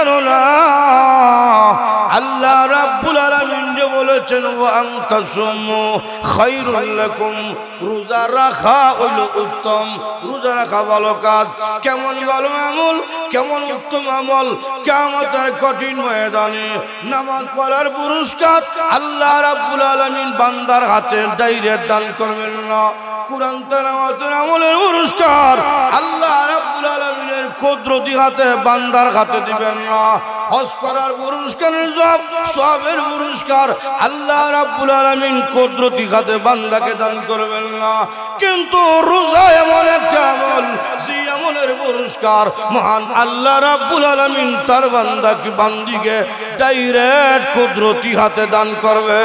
জানো না আল্লাহ রাব্বুল আলামিন যে বলেছেন ওয়া আনতাসুমু খায়রুল লাকুম, রোজা রাখা হইল উত্তম। রোজা রাখা ভালো কাজ। কেমন ভালো আমল, কেমন উত্তম আমল! কিয়ামতের কঠিন ময়দানে নামাজ পড়ার পুরস্কার আল্লাহ রাব্বুল আলামিন বান্দার হাতে ডাইরেক্ট দান করবেন না। কুরআন তেলাওয়াতের আমলের পুরস্কার আল্লাহ রাব্বুল আলামিনের কুদরতি হাতে বান্দার হাতে দিবেন না। হজ করার পুরস্কারের সওয়াবের পুরস্কার আল্লাহ রাব্বুল আলামিন কুদরতি হাতে বান্দাকে দান করবেন না। কিন্তু রোজা এমন একটা আমল, যে আমলের পুরস্কার মহান আল্লাহ রাব্বুল আলামিন তার বান্দিকে ডাইরেক্ট কুদরতি হাতে দান করবে।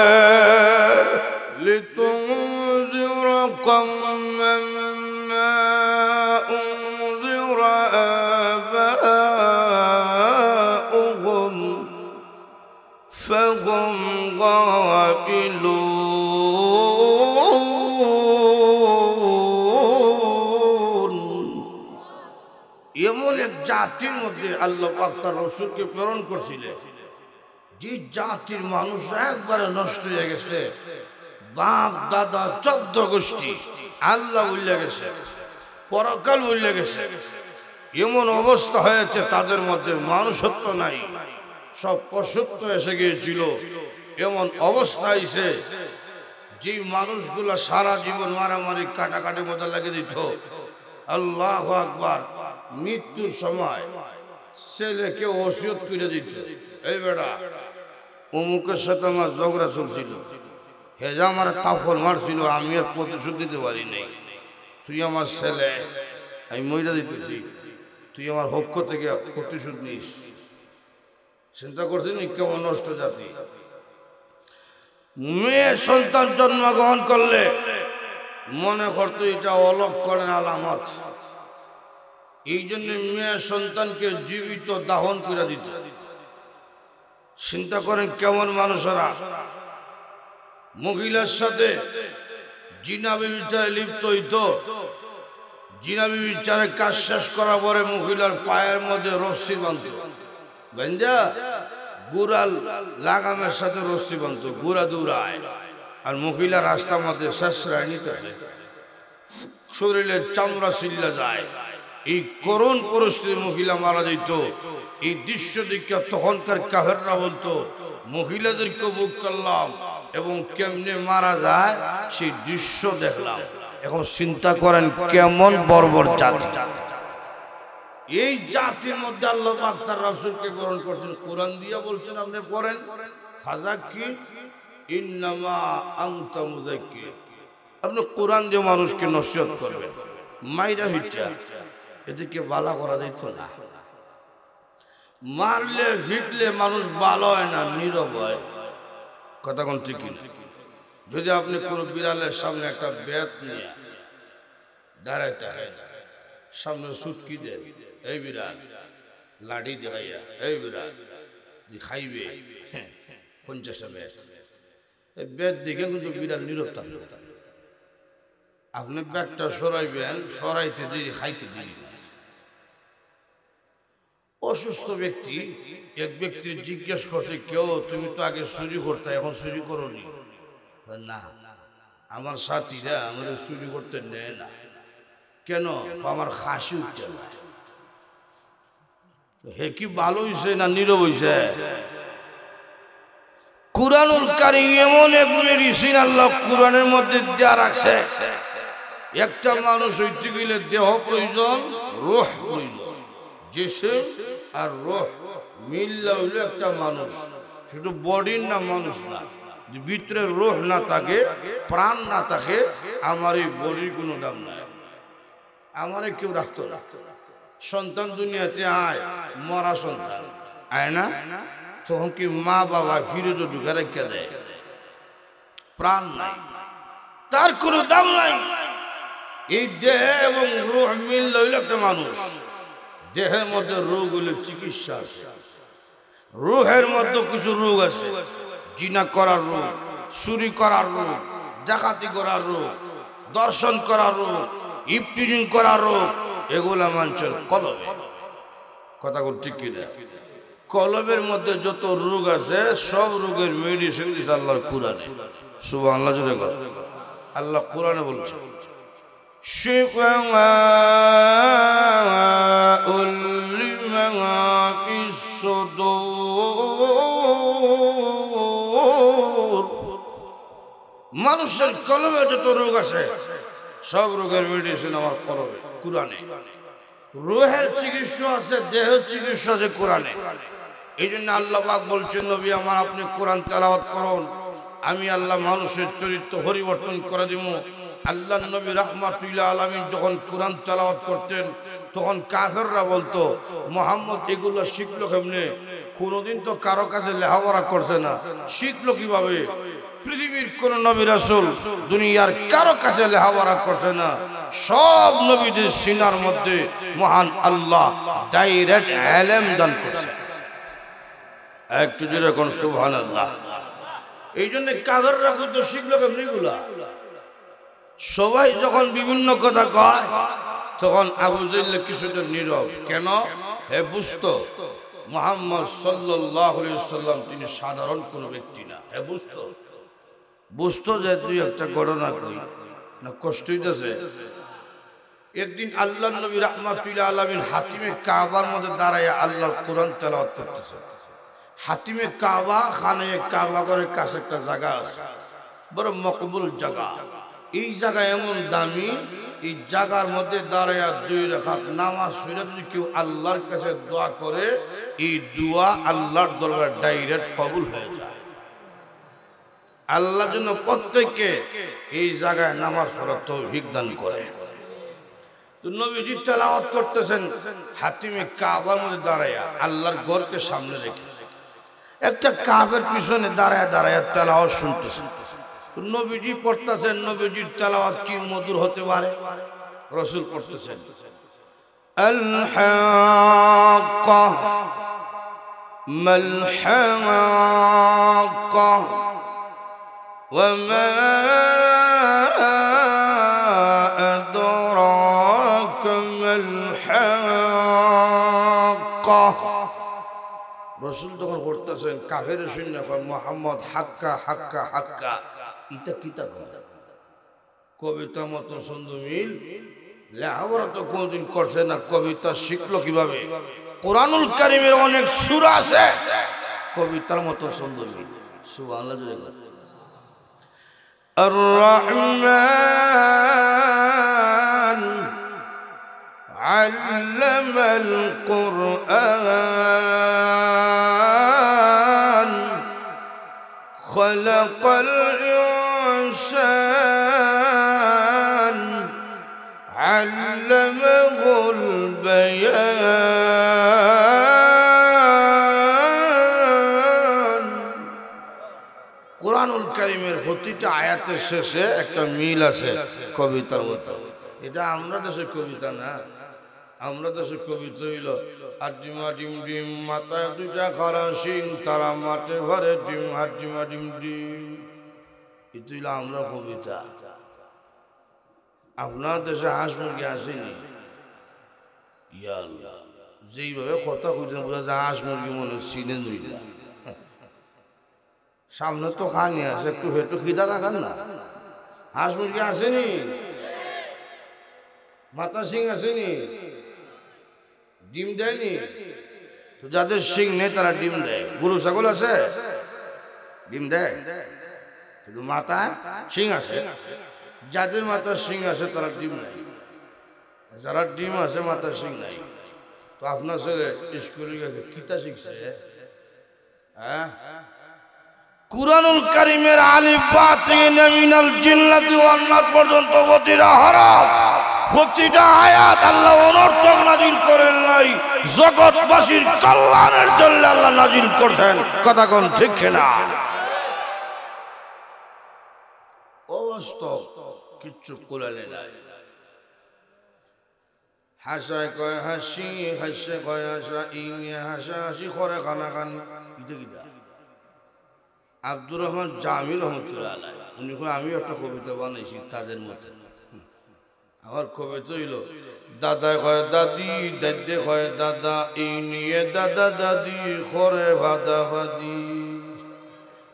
লিতুনযির কওমান মা উনযির আবাউহুম ফাহুম গাফিলুন। এমন এক জাতির মধ্যে আল্লাহ পাক তার রাসূলকে প্রেরণ করছিলেন, যে জাতির মানুষ একবারে নষ্ট হয়ে গেছে। বাপ দাদা 14 গোষ্ঠী আল্লাহ ভুলে গেছে, পরকাল ভুলে গেছে। এমন অবস্থা হয়েছে তাদের মধ্যে মানুষত্ব নাই, সব পশুত্ব এসে গিয়েছিল। এমন অবস্থা হয়েছে যে মানুষগুলা সারা জীবন মারামারি কাটাকাটির মধ্যে লেগে দিত। আল্লাহু আকবার। মৃত্যুর সময় ছেলেকে ওসিয়ত করে দিত, এই বেটা অমুকের সাথে আমার ঝগড়া চলছিল, হেজা আমার তাফল মারছিল, আমি আর প্রতিশোধ দিতে পারি নাই, তুই আমার ছেলে, আমি মইরা দিতেছি, তুই আমার পক্ষ থেকে প্রতিশোধ নিস। চিন্তা করছিস কেমন নষ্ট জাতি। মেয়ে সন্তান জন্মগ্রহণ করলে মনে করতো এটা অলক্ষণের আলামত, এই জন্য মেয়ে সন্তানকে জীবিত দাহন করে দিত। চিন্তা করেন কেমন মানুষেরা। মহিলার সাথে জিনা ব্যভিচারে লিপ্ত হইত। জিনা ব্যভিচারের কাজ শেষ করার পরে মহিলার পায়ের মধ্যে রশ্মি বাঁধত, গঞ্জা গুড়াল লাগামের সাথে রশ্মি বাঁধত, গুড়া দৌড়ায়। আর মহিলা রাস্তার মধ্যে শেষরায় নিতেছে, শরীরের চামড়া ছিল্লা যায়। এই করুণ পরিস্থিতি মহিলা মারা যেত। এই দৃশ্য দেখে তখনকার কাফেররা বলতো মহিলাদেরকে বুক করলাম এবং কেমনে মারা যায় সেই দৃশ্য দেখলাম। এখন চিন্তা করেন কেমন বর্বর জাতি। এই জাতির মধ্যে আল্লাহ পাক তার রাসূলকে প্রেরণ করছেন, কোরআন দিয়ে বলছেন আপনি পড়েন, ফাযাক্কির ইন্নামা আনতা মুযাক্কির। আপনি কোরআন দিয়ে মানুষকে নসিহত করবেন, মাইরা ভিটা এদেরকে বালা করা যেত না। মারলে ভিটলে মানুষ ভালো হয় না, নীরব হয়। কথা কোন ঠিক? যদি আপনি কোন বিড়ালের সামনে একটা বেত নিয়ে দাঁড়াইতে হয়, সামনে সুটকি দেন, এই বিড়াল লাঠি দেখাইয়া, এই বিড়াল খাইবে 50 বেত, এই বেত দেখে কিন্তু বিড়াল নীরব থাকবে। আপনি ব্যাগটা সরাইবেন, সরাইতে দিয়ে খাইতে দিন। অসুস্থ ব্যক্তি এক ব্যক্তির জিজ্ঞেস করছে, কেউ তুমি তো আগে চুরি করতে, এখন চুরি করোনি? না, আমার সাথীরা আমার চুরি করতে নেয় না। কেন? আমার খাসি উঠছে না। হে কি ভালো হইছে না নীরব হইছে? কুরআনুল কারীম এমন এক মেডিসিন আল্লাহ কুরআনের মধ্যে দেয়া রাখছে। একটা মানুষ হইতে গেলে দেহ প্রয়োজন, রূহ প্রয়োজন। জিসম আর রূহ মিললে হইল একটা মানুষ। শুধু বডির না মানুষ না, ভিতরে রূহ না থাকে, প্রাণ না থাকে, আমার এই বডির কোনো দাম নাই। আমারে কেউ রাখতো না। সন্তান দুনিয়াতে আয়, মরা সন্তান আয় না, তখন কি মা বাবা ফিরে তো ঢুকে রেখে দেয়? প্রাণ নাই, তার কোনো দাম নাই। এই দেহ এবং রূহ মিললে হইল একটা মানুষ। দেহের মধ্যে রোগ হইলে চিকিৎসা আছে, রূহের মধ্যে কিছু রোগ আছে। জিনা করার রোগ, চুরি করার রোগ, ডাকাতি করার রোগ, দর্শন করার রোগ, ইফটিজিং করার রোগ, এগুলা মানুষের কলবে। কথা ঠিক কিনা? কলবের মধ্যে যত রোগ আছে সব রোগের মেডিসিন দিয়েছে আল্লাহর কোরআনে। সুবহানাল্লাহ জোরে বল। আল্লাহ কোরআনে বলছে শিফাউল লিমা ফিস সুদূর। মানুষের কলবে যত রোগ আছে সব রোগের মেডিসিন আমার কলবে কোরআনে। রূহের চিকিৎসা আছে, দেহের চিকিৎসা আছে কোরআনে। এই জন্য আল্লাহ পাক বলছেন নবী আমার আপনি কোরআন তেলাওয়াত করুন, আমি আল্লাহ মানুষের চরিত্র পরিবর্তন করে দিব। আল্লাহ নবী রাহমাতুল্লাহ আলামিন যখন কোরআন তেলাওয়াত করতেন তখন কাফেররা বলতো মুহাম্মদ এগুলো শিখলো কেমনে? কোনোদিন তো কারো কাছে লেখাপড়া করছে না, শিখলো কিভাবে? পৃথিবীর কোন নবী রাসূল দুনিয়ার কারো কাছে লেখাপড়া করছে না, সব নবীদের সিনার মধ্যে মহান আল্লাহ ডাইরেক্ট ইলম দান করছে। একটু জোরে কোন সুবহানাল্লাহ। এই জন্য কাফেররা তো শিখলো কেমনে এগুলা? সবাই যখন বিভিন্ন কথা কয় তখন আবু জাহল কিছুটা নীরব। কেন? হে বুঝতো মুহাম্মদ সাল্লাল্লাহু আলাইহি ওয়াসাল্লাম তিনি সাধারণ কোন ব্যক্তি না। হে বুঝতো যে দুই একটা ঘটনা কই না, কষ্ট হইতেছে। একদিন আল্লাহ নবী রাহমাতুল্লাহ আলামিন হাতিমে কাবার মধ্যে দাঁড়ায় আল্লাহর কোরআন তেলাওয়াত করতেছে। হাতিমে কাবা খানে কাবা করে কাছে একটা জায়গা আছে, বড় মকবুল জায়গা। এই জায়গা এমন দামি, এই জায়গার মধ্যে দাঁড়ায় দুই রাকাত নামাজ পড়ে যদি কেউ আল্লাহর কাছে দোয়া করে এই দোয়া আল্লাহর দরবারে ডাইরেক্ট কবুল হয়ে যায়। আল্লাহর জন্য প্রত্যেককে এই জায়গায় নামাজ পড়ার তৌফিক দান করে। তো নবীজি তেলাওয়াত করতেছেন হাতিমে কাবার মধ্যে দাঁড়ায় আল্লাহর ঘরকে সামনে রেখে। একটা কাফের পিছনে দাঁড়ায় দাঁড়ায় তেলাওয়াত শুনতেছেন। নবীজি পড়তেছেন, নবীজির তেলাওয়াত কি মধুর হতে পারে। রাসূল পড়তেছেন আল হাক্কা মাল হাক্কা ওয়া মা আদরাকা মাল হাক্কা। রাসূল যখন পড়তেছেন কাফের শুনে মুহাম্মদ হাক্কা হাক্কা হাক্কা, ইটা কিতা কবিতা মতো সুন্দর মিল। লেখাপড়া তো কোনদিন করছে না, কবিতা শিখলো কিভাবে? কোরআনুল কারীমের অনেক সূরা আছে কবিতার মতো সুন্দর মিল। সুবহানাল্লাহ জোরে বল। আর রহমান আল্লামাল কুরআন খালাকাল ইনসান আল্লামাহুল বায়ান। কোরআনুল কারীমের প্রতিটা আয়াতের শেষে একটা মিল আছে কবিতার মতো। এটা আমরা দেশের কবিতা না, আমরা দেশের কবিতা হইল হাড্ডিমা ডিম ডিম মাথায় দুইটা খারা সিং তারা মাঠে ঘরে ডিম হাড্ডিমা ডিম ডিম। এটা হইল আমরা কবিতা। আপনার দেশে হাঁস মুরগি আসেনি? ইয়া আল্লাহ, যেইভাবে কথা কইতেন বোঝা যায় হাঁস মুরগি মনে চিনেন না। সামনে তো খানি আছে, একটু একটু খিদা রাখান না। হাঁস মুরগি আসেনি? মাথা সিং আসেনি? ডিম দেয়নি? তো যাদের সিং নেই তারা ডিম দেয়। গরু ছাগল আছে ডিম দেয়, কিন্তু মাথায় সিং আছে। যাদের মাথার সিং আছে তারা ডিম নাই, যারা ডিম আছে মাথার সিং নাই। তো আপনার ছেলে স্কুলে কিতা শিখছে? হ্যাঁ, কুরআনুল কারীমের আলিফ বা থেকে মিনাল জিন্নাতি ওয়ান নাস পর্যন্ত প্রতিটা হরফ প্রতিটা আয়াত আল্লাহ অনর্থক নাজিল করেন নাই, জগৎবাসীর কল্যাণের জন্য আল্লাহ নাজিল করছেন। কথা কোন ঠিক কিনা? অবাস্তব কিচ্ছু কোরআনে নাই। হাসায় কয় হাসি, হাসে কয় হাসা, ইনে হাসা হাসি করে কানা কান। ইটা কিটা? আব্দুর রহমান জামি রহমতুল্লাহ আলাইহি উনি আমি একটা কবিতা বানাইছি তাদের মধ্যে। আমার কবিতা হইল দাদা কয় দাদি, দাদে কয় দাদা, এই নিয়ে দাদা দাদি করে ভাদাভাদি।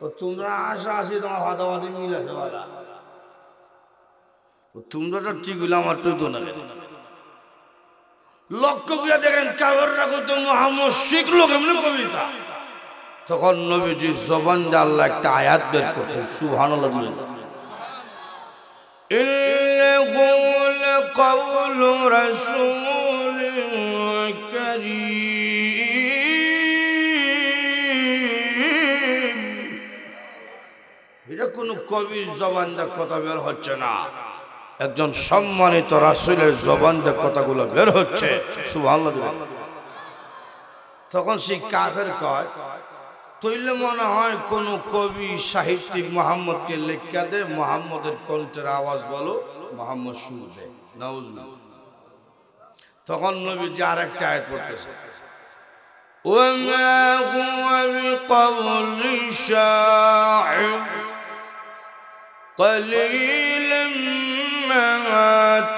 ও তোমরা আশা আসি তোমার ভাদাভাদি মিল আছে বলা, তোমরা তো ঠিক হইলে আমার তো না। লক্ষ্য করে দেখেন কাগররা কত মোহাম্মদ শিখলো কেমন কবিতা। তখন নবীজির জবান দিয়ে আল্লাহ একটা আয়াত বের করছেন, সুবহানাল্লাহ। ইন্নাহুল কাউলু রাসূলিন কারীম। এটা কোন কবির জবান দিয়ে কথা বের হচ্ছে না, একজন সম্মানিত রাসূলের জবান দিয়ে কথাগুলো বের হচ্ছে, সুবহানাল্লাহ। তখন সেই কাফের কয় তৈলে মনে হয় কোন কবি সাহিত্যিক মোহাম্মদকে লেখা দে, মোহাম্মদের কণ্ঠের আওয়াজ বলো, মোহাম্মদ শুনবে। নাউজুবিল্লাহ। তখন নবীজি আরেকটা আয়াত পড়তেছে, ওয়ামা হুয়া বিকাউলি শাইর কালিলাম মা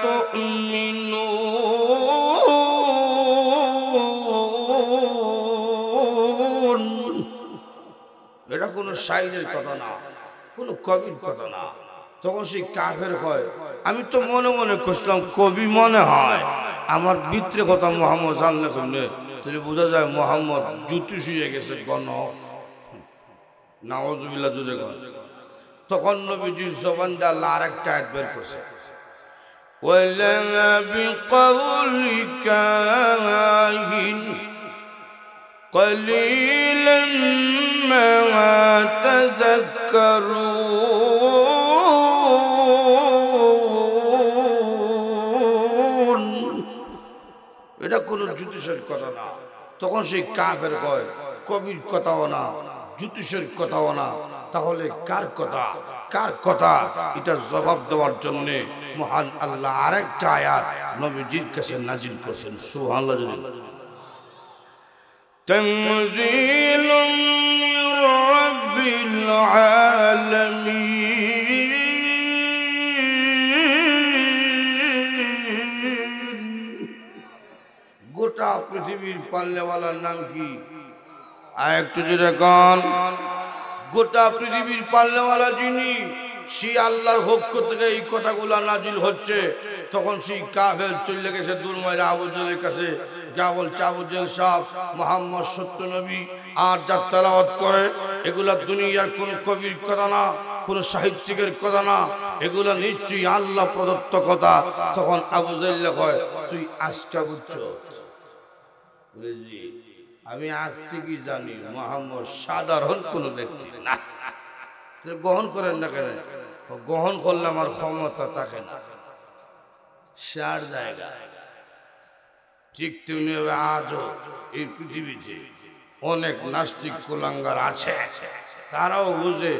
তুমিনুন। এটা কোনো শাইরের কথা না, কোনো কবির কথা না। তখন সেই কাফের হয় আমি তো মনে মনে খুঁজলাম কবি মনে হয়, আমার ভিতরে কথা মোহাম্মদ জানলে শুনলে তাহলে বোঝা যায় মোহাম্মদ জুতি শুয়ে গেছে গণ। নাউজুবিল্লাহ জুড়ে গণ। তখন নবীজির জবান দিয়ে আল্লাহ আরেকটা আয়াত বের করছে, ওয়ালা বিকাউলি কাহিন কালিলাম মা তাযাক্কারুন। এটা কোন জ্যোতিষের কথা না। তখন সেই কাফের কয় কবির কথাও না, জ্যোতিষের কথাও না, তাহলে কার কথা? কার কথা? এটা জবাব দেওয়ার জন্য মহান আল্লাহ আরেকটা আয়াত নবীজির কাছে নাজিল করছেন, সুবহানাল্লাহ। তানজিলুম মির রাব্বিল আলামিন। গোটা পৃথিবীর পাল্লেওয়ালার নাম কি? একটু জোরে গান। গোটা পৃথিবীর পাল্লেওয়ালা যিনি, সেই আল্লাহর পক্ষ থেকে এই কথাগুলা নাজিল হচ্ছে। তখন সেই কাফের চলে গেছে দুরমাইরা আবু জেলের কাছে, যা বলছে আবু জেল সাহেব মোহাম্মদ সত্য নবী, আর যা তেলাওয়াত করে এগুলা দুনিয়ার কোন কবির কথা না, কোন সাহিত্যিকের কথা না, এগুলা নিশ্চয়ই আল্লাহ প্রদত্ত কথা। তখন আবু জেল কয় তুই আজকা বুঝছো? আমি আগ থেকেই জানি মোহাম্মদ সাধারণ কোন ব্যক্তি না। গ্রহণ করেন না কেন? গ্রহণ করলে আমার ক্ষমতা থাকে না, সার জায়গা। ঠিক তেমনি আজও এই পৃথিবীতে অনেক নাস্তিক কুলাঙ্গার আছে, তারাও বুঝে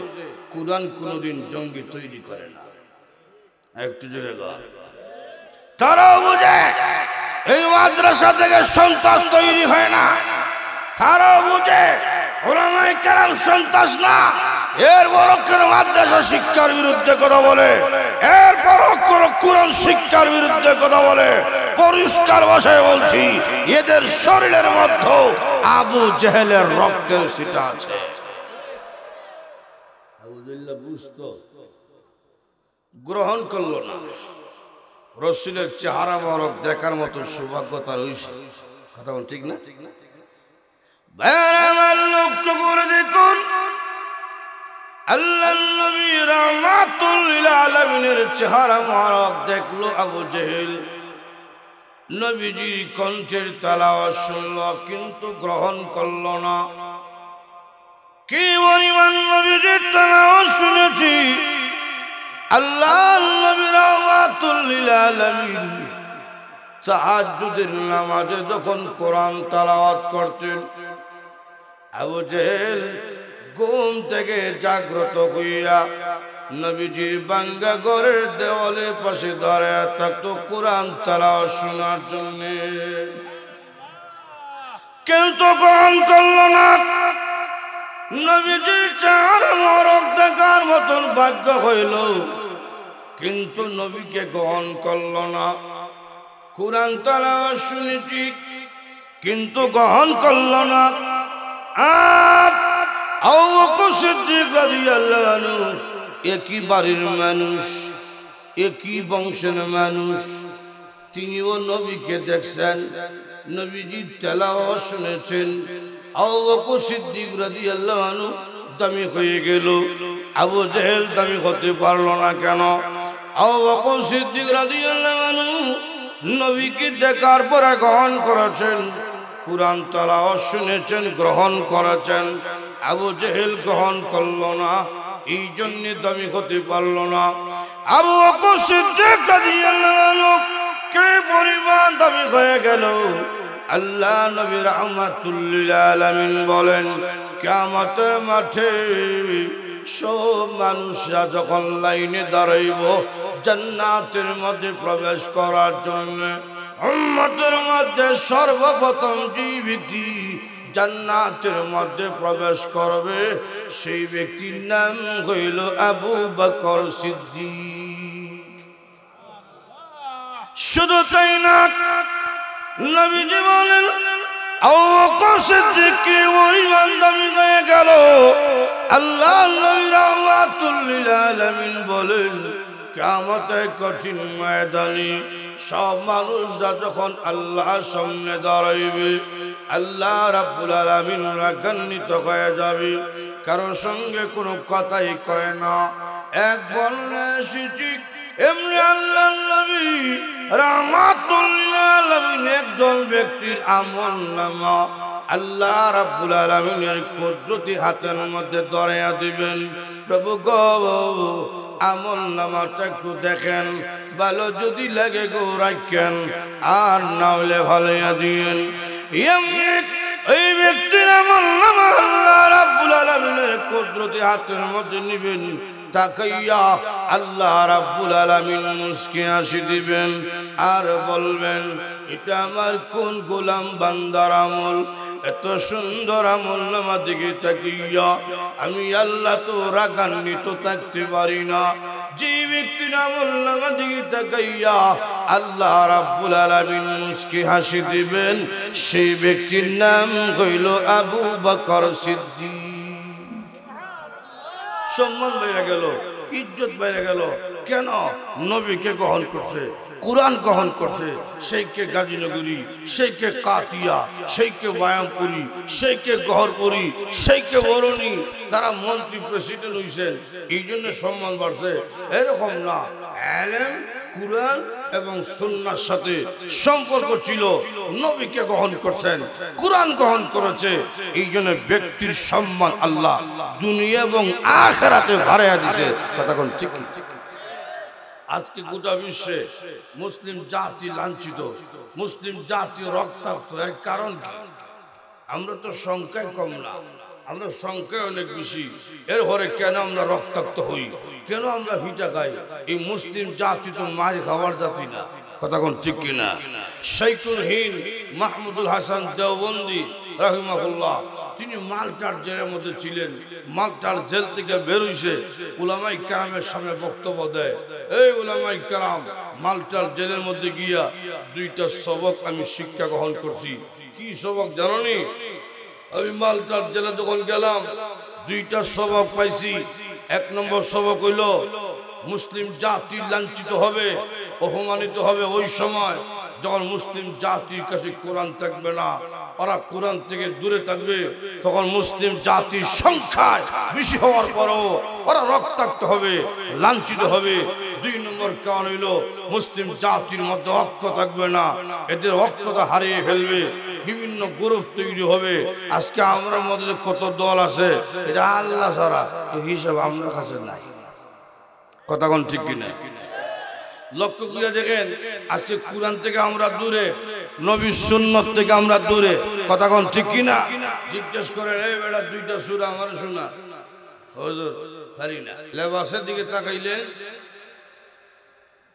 কুরআন কোনদিন জঙ্গি তৈরি করে না। একটু জোরে গান। তারাও বুঝে এই মাদ্রাসা থেকে সন্ত্রাস তৈরি হয় না, তারাও বুঝে ওলামায়ে কেরাম সন্ত্রাস না। এর বড় কোন মাদ্রাসা শিক্ষার বিরুদ্ধে কথা বলে, এর বড় কোন কুরআন শিক্ষার বিরুদ্ধে কথা বলে, পরিষ্কার ভাষায় বলছি এদের শরীরের মধ্যে আবু জেহেলের রক্তের ছিটা আছে। আবু জেহেল বুঝতো, গ্রহণ করলো না। রাসূলের চেহারা মোবারক দেখার মতো সৌভাগ্য তার হইছে। কথা বল ঠিক না? আমার লক্ষ্য করে দেখুন, আল্লাহর নবী রাহমাতুল লিল আলামিনের চেহারা মোবারক দেখলো আবু জেহেল। নবীজির কণ্ঠের তেলাওয়াত শুনলো কিন্তু গ্রহণ করলো না। কি পরিমাণ নবীজির তেলাওয়াত শুনেছি। আল্লাহর নবী রাহমাতুল লিল আলামিন তাহাজ্জুদের নামাজে যখন কোরআন তেলাওয়াত করতেন, আবু জেহেল ঘুম থেকে জাগ্রত হইয়া নবীজির বাঙ্গা ঘরের দেওয়ালের পাশে দাঁড়ায় থাকতো কোরআন তেলাওয়াত শোনার জন্য। কিন্তু গ্রহণ করল না। নবীজির চেহারা মোবারক দেখার মতন ভাগ্য হইল, কিন্তু নবীকে গ্রহণ করল না। কুরআন তেলাওয়াত শুনেছি কিন্তু গ্রহণ করল না। আর আবু বকর সিদ্দিক রাদিয়াল্লাহু আনহু একই বাড়ির মানুষ, একই বংশের মানুষ, তিনিও নবীকে দেখছেন, নবীজির তেলাওয়াত শুনেছেন। আবু বকর সিদ্দিক রাদিয়াল্লাহু আনহু দামি হয়ে গেল, আবু জেহেল দামি হতে পারল না কেন? আবু বকর সিদ্দিক রাদিয়াল্লাহু আনহু নবীকে দেখার পরে গ্রহণ করেছেন, কুরআন তেলাওয়াত শুনেছেন, গ্রহণ করেছেন। আবু জেহেল গ্রহণ করল না, এই জন্য দামি হতে পারল না। আবু বকর সিদ্দিক রাদিয়াল্লাহু আনহু কে পরিমাণ দামি হয়ে গেল, আল্লাহ নবী রাহমাতুল লিল আলামিন বলেন, কিয়ামতের মাঠে সব মানুষরা যখন লাইনে দাঁড়াইব জান্নাতের মধ্যে প্রবেশ করার জন্য, উম্মতের মধ্যে সর্বপ্রথম যে ব্যক্তি জান্নাতের মধ্যে প্রবেশ করবে সেই ব্যক্তির নাম হইল আবু বকর সিদ্দিক। শুধু তাই না, নবীজি বলেন আবু বকর সিদ্দিক কে পরিমাণ দামি হয়ে গেল, আল্লাহ নবী রাহমাতুল লিল আলামিন বলেন, কিয়ামতের কঠিন ময়দানে সব মানুষরা যখন আল্লাহর সামনে দাঁড়াইবে, আল্লাহ রাব্বুল আলামিন রাগান্বিত হয়ে যাবে, কারোর সঙ্গে কোনো কথাই কয় না। এক বর্ণনা এসেছে এমনি আল্লাহ নবী রাহমাতুল লিল আলামিন একজন ব্যক্তির আমলনামা আল্লাহ রাব্বুল আলামিনের কুদরতি হাতের মধ্যে ধরাইয়া দিবেন। প্রভু গো আমলনামাটা একটু দেখেন, ভালো যদি লাগে গো রাখেন, আর না হলে ভালোইয়া দিয়েন। এই ব্যক্তির আমলনামা আল্লাহ রাব্বুল আলামিনের কুদরতি হাতের মধ্যে নিবেন, তাকাইয়া আল্লাহ রাব্বুল আলামিন মুস্কি হাসি দিবেন আর বলবেন, এটা আমার কোন গোলাম বান্দার আমল, এত সুন্দর আমলনামা দিকে তাকিয়া আমি আল্লাহ তো রাগান্বিত থাকতে পারি না। যে ব্যক্তির আমলনামা দিকে তাকাইয়া আল্লাহ রাব্বুল আলামিন মুস্কি হাসি দিবেন সেই ব্যক্তির নাম হইল আবু বকর সিদ্দিক। সম্মান বেড়ে গেল, ইজ্জত বেড়ে গেল। কেন? নবীকে গ্রহণ করছে, কুরআন গ্রহণ করছে, সেইকে গাজীনগরী, সেইকে কাতিয়া, সেইকে বায়ামপুরি, সেইকে গহরপুরি, সেইকে বরণী, তারা মন্ত্রী প্রেসিডেন্ট হইছেন, এই জন্য সম্মান বাড়ছে। এরকম না, ইলম কুরআন এবং সুন্নাহর সাথে সম্পর্ক ছিল, নবীকে গ্রহণ করছেন, কুরআন গ্রহণ করেছে, এই জন্য ব্যক্তির সম্মান আল্লাহ দুনিয়া এবং আখিরাতে বাড়াইয়া দিয়েছে। কথা কোন ঠিক? আজকে গোটা বিশ্বে মুসলিম জাতি লাঞ্ছিত, মুসলিম জাতি রক্তাক্ত। এর কারণ কি? আমরা তো সংখ্যায় কম না, আমরা সংখ্যায় অনেক বেশি। এর পরে কেন আমরা রক্তাক্ত হই, কেন আমরা ভিটা খাই? এই মুসলিম জাতি তো মারি খাওয়ার জাতি না। কথা কোন ঠিক কিনা? শাইখুল হিন্দ মাহমুদুল হাসান দেওবন্দি রাহিমাহুল্লাহ, তিনি মাল্টার জেলের মধ্যে ছিলেন। মাল্টার জেল থেকে বেরোইছে, উলামায়ে কেরামের সামনে বক্তব্য দেয়, এই উলামায়ে কেরাম, মাল্টার জেলের মধ্যে গিয়া দুইটা সবক আমি শিক্ষা গ্রহণ করছি। কি সবক জানোনি? আমি মাল্টার জেলে যখন গেলাম দুইটা সবক পাইছি। এক নম্বর সবক হইল মুসলিম জাতি লাঞ্ছিত হবে, অপমানিত হবে ওই সময় যখন মুসলিম জাতির কাছে কোরআন থাকবে না, ওরা কোরআন থেকে দূরে থাকবে, তখন মুসলিম জাতির সংখ্যায় বেশি হওয়ার পরও ওরা রক্তাক্ত হবে, লাঞ্ছিত হবে। দুই নম্বর কারণ হইল মুসলিম জাতির মধ্যে ঐক্য থাকবে না, এদের ঐক্যতা হারিয়ে ফেলবে, বিভিন্ন গ্রুপ তৈরি হবে। আজকে আমরা মধ্যে কত দল আছে, এটা আল্লাহ ছাড়া হিসাব আমার কাছে নাই। কথা কোন ঠিক কিনা? লক্ষ্য করে দেখেন, আজকে কোরআন থেকে আমরা দূরে, নবীর সুন্নাত থেকে আমরা দূরে। কথা কোন ঠিক কিনা? জিজ্ঞেস করেন, এই বেটা দুইটা সূরা আমার শোনা। হুজুর পারি না। লেবাসের দিকে তাকাইলে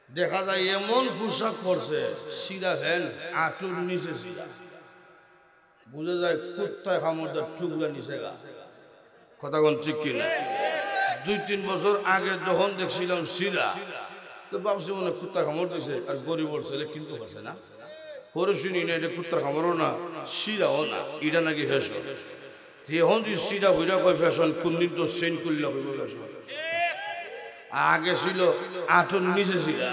দেখা যায় এমন পোশাক পরছে, সিরা ফ্যান আঁটুর নিচে সিরা, বুঝা যায় কুত্তায় খামড়দার টুকরা নিচে গা। কথা কোন ঠিক কিনা? 2-3 বছর আগে যখন দেখছিলাম সিরা, তো ভাবছি মনে কুত্তা কামড় দিছে আর গরিব ছেলে কিন্তু করছে না। পরে শুনি না এটা কুত্তার খাবারও না সিরাও না এটা নাকি ফ্যাশন এখন তুই সিরা ভুইরা কয় ফ্যাশন কোনদিন তো সেন্ট করলে ফ্যাশন আগে ছিল আঁটুর নিচে সিরা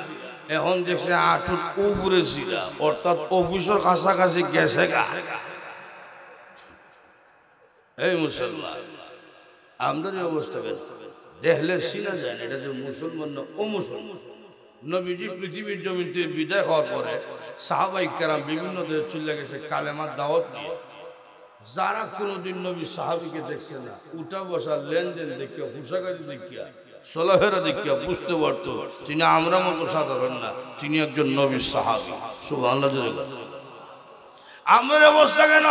এখন দেখছে আঁটুর উপরে সিরা অর্থাৎ অফিসের কাছাকাছি গেছে গা এই মুসলমান আমাদের অবস্থা কেন দেখলে সিনা যায় না এটা যে মুসলমান না ও মুসলমান নবীজি পৃথিবীর জমিতে বিদায় হওয়ার পরে সাহাবাই কেরাম বিভিন্ন দেশে চলে গেছে কালেমার দাওয়াত দিয়ে যারা কোনোদিন নবী সাহাবিকে দেখছে না উঠা বসা লেনদেন দেখিয়া হুসাগারি দেখিয়া সলাহেরা দেখিয়া বুঝতে পারতো তিনি আমরা মতো সাধারণ না তিনি একজন নবীর সাহাবী সুবহানাল্লাহ। আমাদের অবস্থা কেন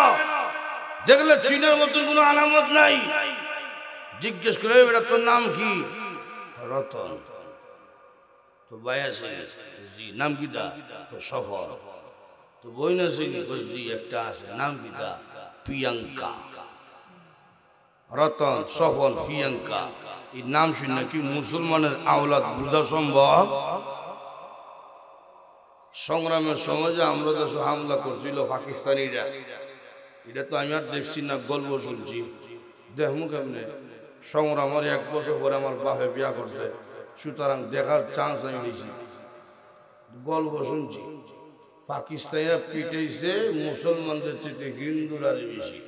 দেখলে চীনের মতন কোনো আলামত নাই জিজ্ঞেস করে এটা তোর নাম কি রতন তো ভাই আছে জি নাম কি দা তো সফল তো বই না চিনি জি একটা আছে নাম কি দা প্রিয়াঙ্কা রতন সফল প্রিয়াঙ্কা এই নাম শুনে কি মুসলমানের আওলাদ বোঝা সম্ভব? সংগ্রামের সমাজে আমরা দেশে হামলা করছিল পাকিস্তানিরা এটা তো আমি আর দেখছি না গল্প শুনছি দেখমু কেমনে সংগ্রাম আমার 1 বছর পরে আমার বাপে বিয়া করছে সুতরাং দেখার চান্স আমি নিয়েছি গল্প শুনছি পাকিস্তানিরা পিটাইছে মুসলমানদের চেয়ে হিন্দুরা বেশি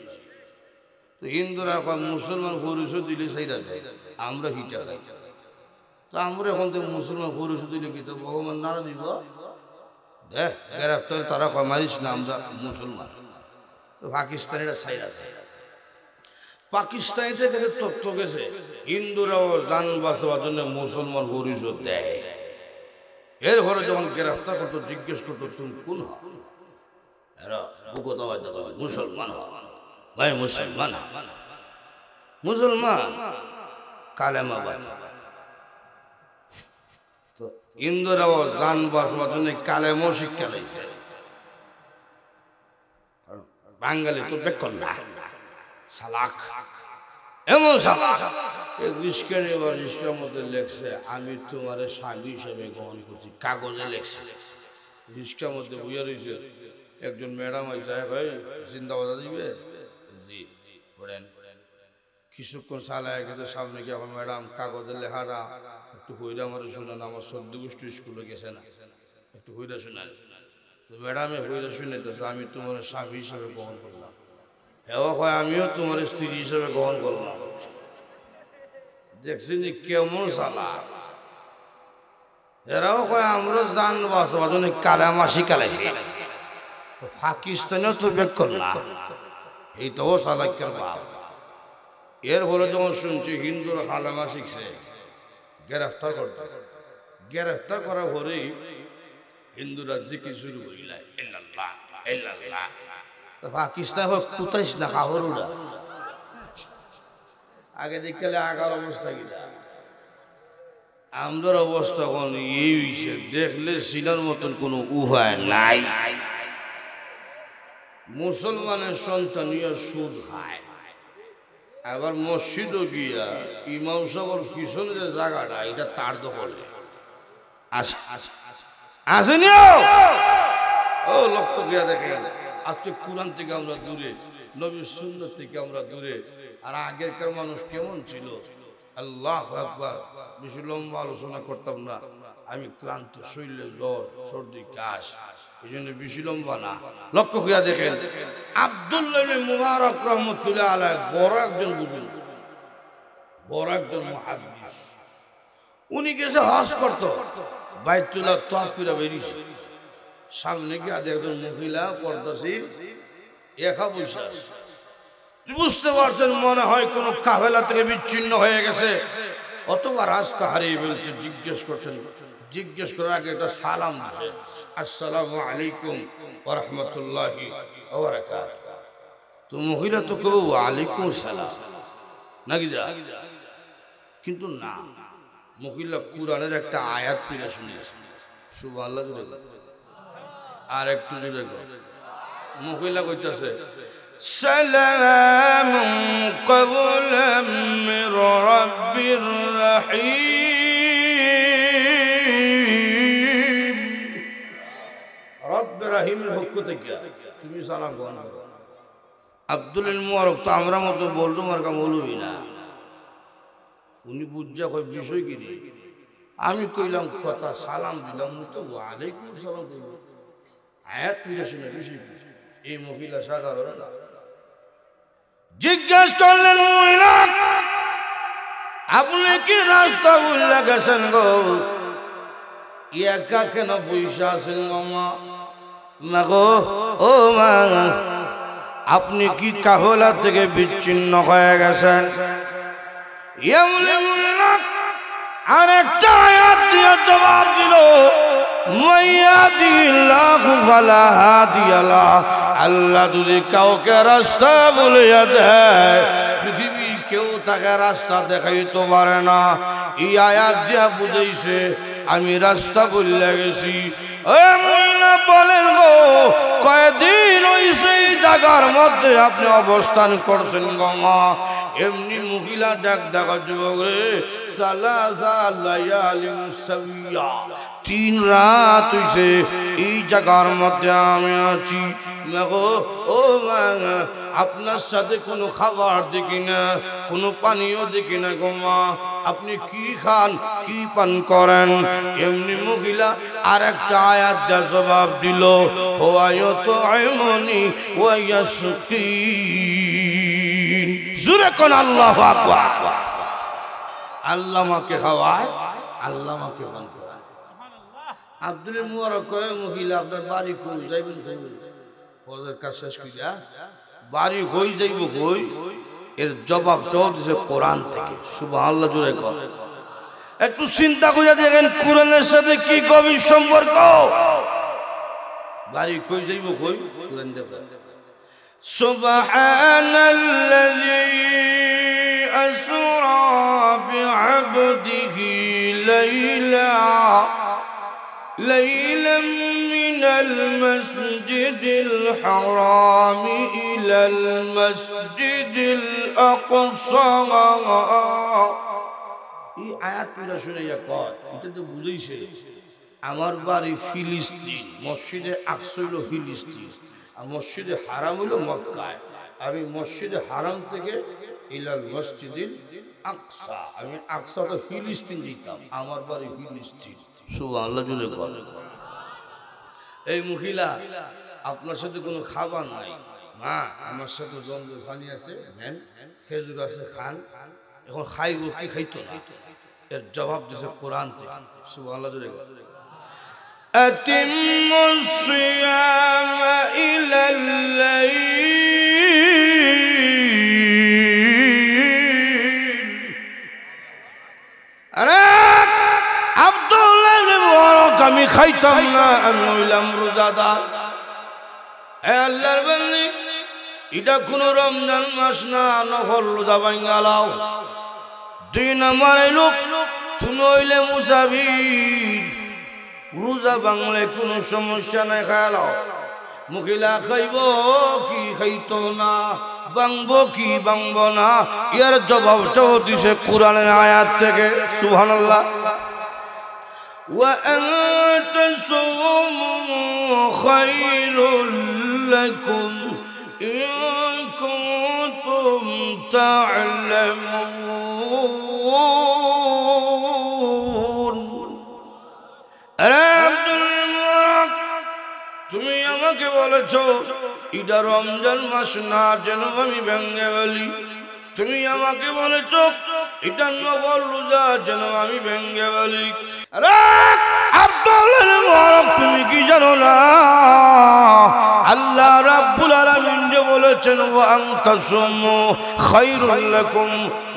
তো হিন্দুরা মুসলমান পরিচয় দিলে সেইটা চাই আমরা হিটা খাই তো আমরা এখন তো মুসলমান পরিচয় দিলে কি তো ভগবান নাড়া দিব দেখ গ্রেফতার তারা কয় মারিস না আমরা মুসলমান তো পাকিস্তানিরা সাইরা পাকিস্তানিদের কাছে তথ্য গেছে হিন্দুরাও যান বাঁচাবার জন্য মুসলমান পরিচয় দেয় এর ঘরে যখন গ্রেফতার করতো জিজ্ঞেস করতো তুমি কোন মুসলমান ভাই মুসলমান মুসলমান কালেমা বাঁচা তো হিন্দুরাও যান বাঁচবার জন্য কালেমও শিক্ষা দিয়েছে বাঙালি তো বেকল না সালাক এমন সালাক রিস্কের এবার রিস্কের মধ্যে লেখছে আমি তোমার স্বামী হিসেবে গ্রহণ করছি কাগজে লেখছে রিস্কের মধ্যে বুঝে রয়েছে একজন ম্যাডাম হয়েছে ভাই জিন্দাবাদ দিবে জি পড়েন কিছুক্ষণ চালায় গেছে সামনে গিয়ে আমার ম্যাডাম কাগজে লেখারা একটু হইরা আমার শুনেন আমার সদ্য গোষ্ঠী স্কুলে গেছে না একটু হইরা শোনায় তো ম্যাডামে হইরা শুনেতেছে আমি তোমার স্বামী হিসেবে গ্রহণ করলাম এও হয় আমিও তোমার স্ত্রী হিসেবে গ্রহণ করলাম দেখছেন যে কেমন সালা এরাও কয় আমরা জান বাঁচবার জন্য কালেমা শিখালাইছি তো পাকিস্তানেও তো বেক করলাম এইটাও সালাকের বাপ এর ফলে যখন শুনছি হিন্দুরা কালেমা শিখছে গ্রেফতার করতে গ্রেফতার করার পরেই হিন্দুরা জিকির শুরু করিলাই পাকিস্তান কোথায় না কাহরুরা আগে দেখলে আগার অবস্থা কি আমাদের অবস্থা এখন এই হইছে দেখলে সিনার মতন কোনো উপায় নাই মুসলমানের সন্তানীয় সুদ খায় আবার মসজিদও গিয়া ইমাম সাহেবের পিছনে যে জায়গাটা এটা তার দখলে আসেনি ও লক্ষ্য গিয়া দেখে আজকে কোরআন থেকে আমরা দূরে নবীর সুন্নাত থেকে আমরা দূরে আর আগেরকার মানুষ কেমন ছিল আল্লাহু আকবার বেশি লম্বা আলোচনা করতাম না আমি ক্লান্ত শরীরে জ্বর সর্দি কাশ এই জন্য বেশি লম্বা না লক্ষ্য করিয়া দেখেন আব্দুল্লাহ ইবনে মুবারক রাহমাতুল্লাহ আলাইহি বড় একজন বুজুর্গ বড় একজন মুহাদ্দিস উনি গেছে হজ করত বাইতুল্লাহ তাওয়াফ করে বেরিয়েছে সামনে গিয়ে একজন মহিলা পর্দাশীল একা বসে বুঝতে পারছেন মনে হয় কোনো কাফেলা থেকে বিচ্ছিন্ন হয়ে গেছে অথবা রাস্তা হারিয়ে ফেলছে জিজ্ঞেস করার আগে একটা সালাম দিছে আসসালামু আলাইকুম ওয়া রাহমাতুল্লাহি ওয়া বারাকাতুহু তো মহিলা তো কেউ আলাইকুম সালাম নাকি যা কিন্তু না মহিলা কুরআনের একটা আয়াত ফিরে শুনেছে সুবহানাল্লাহ জোরে আর একটু জোরে মহিলা কইতাছে সালামুন ক্বাওলাম মির রাব্বির রাহিম রব্বির রাহিমের পক্ষ থেকে তুমি সালাম গ্রহণ করো। আব্দুল মুবারক তো আমরা মতো বলতো মার্কা মৌলবি না, উনি বুঝা কয় বিষয় কি রে? আমি কইলাম কথা সালাম দিলাম তো ওয়ালাইকুম সালাম কইল আয়াত পড়ে শুনে বিষয় এই মহিলা সাধারণ না। জিজ্ঞেস করলেন মহিলা, আপনি কি রাস্তা ভুলে গেছেন গো? একা কেন বইসা আছেন গো মা? মা গো, ও মা, আপনি কি কাফেলা থেকে বিচ্ছিন্ন হয়ে গেছেন? আরেকটা আয়াত দিয়ে জবাব দিল, মাইয়াদিল্লাহু ফালা হাদিয়া লাহু, আল্লাহ যদি কাউকে রাস্তা বলিয়া দেয় পৃথিবীর কেউ তাকে রাস্তা দেখাইতে পারে না। এই আয়াত দিয়া বুঝাইছে আমি রাস্তা বললে গেছি। বলেন গো, কয়দিন হইছে এই জায়গার মধ্যে আপনি অবস্থান করছেন গো মা? এমনি মহিলা ডাক দেখা যুবক রে, 3 রাত হইছে এই জায়গার মধ্যে আমি আছি। ও মা, আপনার সাথে কোনো খাবার দেখি না, কোনো পানীয় দেখি না গো মা, আপনি কি খান কি পান করেন? এমনি মহিলা আর একটা আয়াত দা জবাব দিল, হুয়ায়তু আইমনি ওয়া ইয়াসকিন। জোরে কোন আল্লাহু আকবার। আল্লাহ মাকে খাওয়ায়, আল্লাহ মাকে পান করায়। আব্দুল মুবারক কয়, মহিলা আপনার বাড়ি কই? যাইবেন ওদের কাজ শেষ কইরা বাড়ি কই যাইব কই? এর জবাবটাও দিছে কোরআন থেকে। সুবহানাল্লাহ, জোরে কর। একটু চিন্তা করে দেখেন কোরআনের সাথে কি গভীর সম্পর্ক। বাড়ি কই যাইব কই? কোরআন দেখেন। সুবহানাল্লাযী আসরা বিআবদিহি ليلا من المسجد الحرام إلى المسجد الأقصى। এই আয়াত পড়া শুনে কয়, এটা তো বুঝাইছে আমার বাড়ি ফিলিস্তিন, মসজিদে আকসা হইল ফিলিস্তিন, আর মসজিদে হারাম হইল মক্কায়। আমি মসজিদে হারাম থেকে ইলাল মসজিদিল আকসা, আমি আকসা তো ফিলিস্তিন যেতাম, আমার বাড়ি ফিলিস্তিন। সুবহানাল্লাহ, জোরে কর। এই মহিলা, আপনার সাথে কোনো খাবার নাই মা, আমার সাথে জমজম পানি আছে, নেন, খেজুর আছে, খান। এখন খাইব কি খাইতো না? এর জবাব দিয়েছে কোরআন থেকে। সুবহানাল্লাহ, জোরে কর। আতিম্মুস সিয়ামা ইলাল লাইল। আরে আব্দুল্লাহ মুবারক, আমি খাইতাম না, আমি হইলাম রোজাদার। আল্লাহর বান্দা, এটা কোন রমজান মাস না, নফল রোজা ভাঙ্গা লাও। 2 নম্বর লোক, তুমি হইলে মুসাফির, রোজা ভাঙলে কোনো সমস্যা নাই, খায়ালাও। মহিলা খাইব কি খাইতো না, ভাঙবো কি ভাঙবো না, এর জবাবটাও দিছে কোরআনের আয়াত থেকে। সুবহানাল্লাহ। وأن تصوموا خير لكم إن كنتم تعلمون। তুমি আমাকে বলেছো এটা রমজান মাস না, যেন আমি ভেঙে বলি। তুমি আমাকে বলেছো এটা নফল রোজা, যেন আমি ভেঙে বলি। আব্দুল্লাহ মুবারক, তুমি কি জানো না আল্লাহ রাব্বুল আলামিন যে বলেছেন ওয়া আনতাসুমু খায়রুল লাকুম,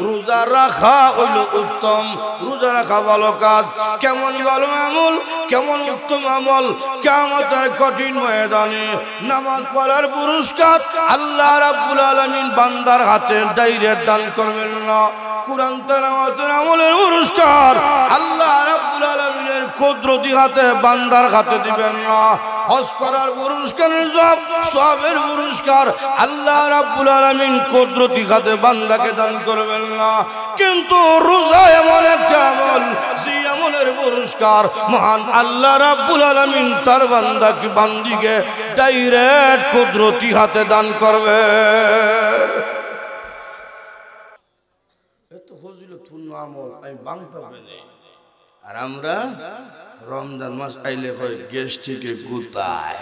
রোজা রাখা হইল উত্তম, রোজা রাখা ভালো কাজ। কেমন ভালো আমল, কেমন উত্তম আমল? কিয়ামতের কঠিন ময়দানে নামাজ পড়ার পুরস্কার আল্লাহ রাব্বুল আলামিন বান্দার হাতে ডাইরেক্ট দান করবেন না। কুরআন তেলাওয়াতের আমলের পুরস্কার আল্লাহ রাব্বুল আলামিনের কুদরতি হাতে বান্দার হাতে দিবেন না। হজ করার পুরস্কারের সওয়াবের পুরস্কার আল্লাহ রাব্বুল আলামিন কুদরতি হাতে বান্দাকে দান করবেন না। কিন্তু রোজা এমন একটা আমল, যে আমল আমলের পুরস্কার মহান আল্লাহ রাব্বুল আলামিন তার বান্দাকে বান্দিকে ডাইরেক্ট কুদরতি হাতে দান করবে। এত ফজিলতুল আমল আমি বাংতা পেনে আর আমরা রমজান মাস আইলে কই গ্যাস্ট্রিকে গুতায়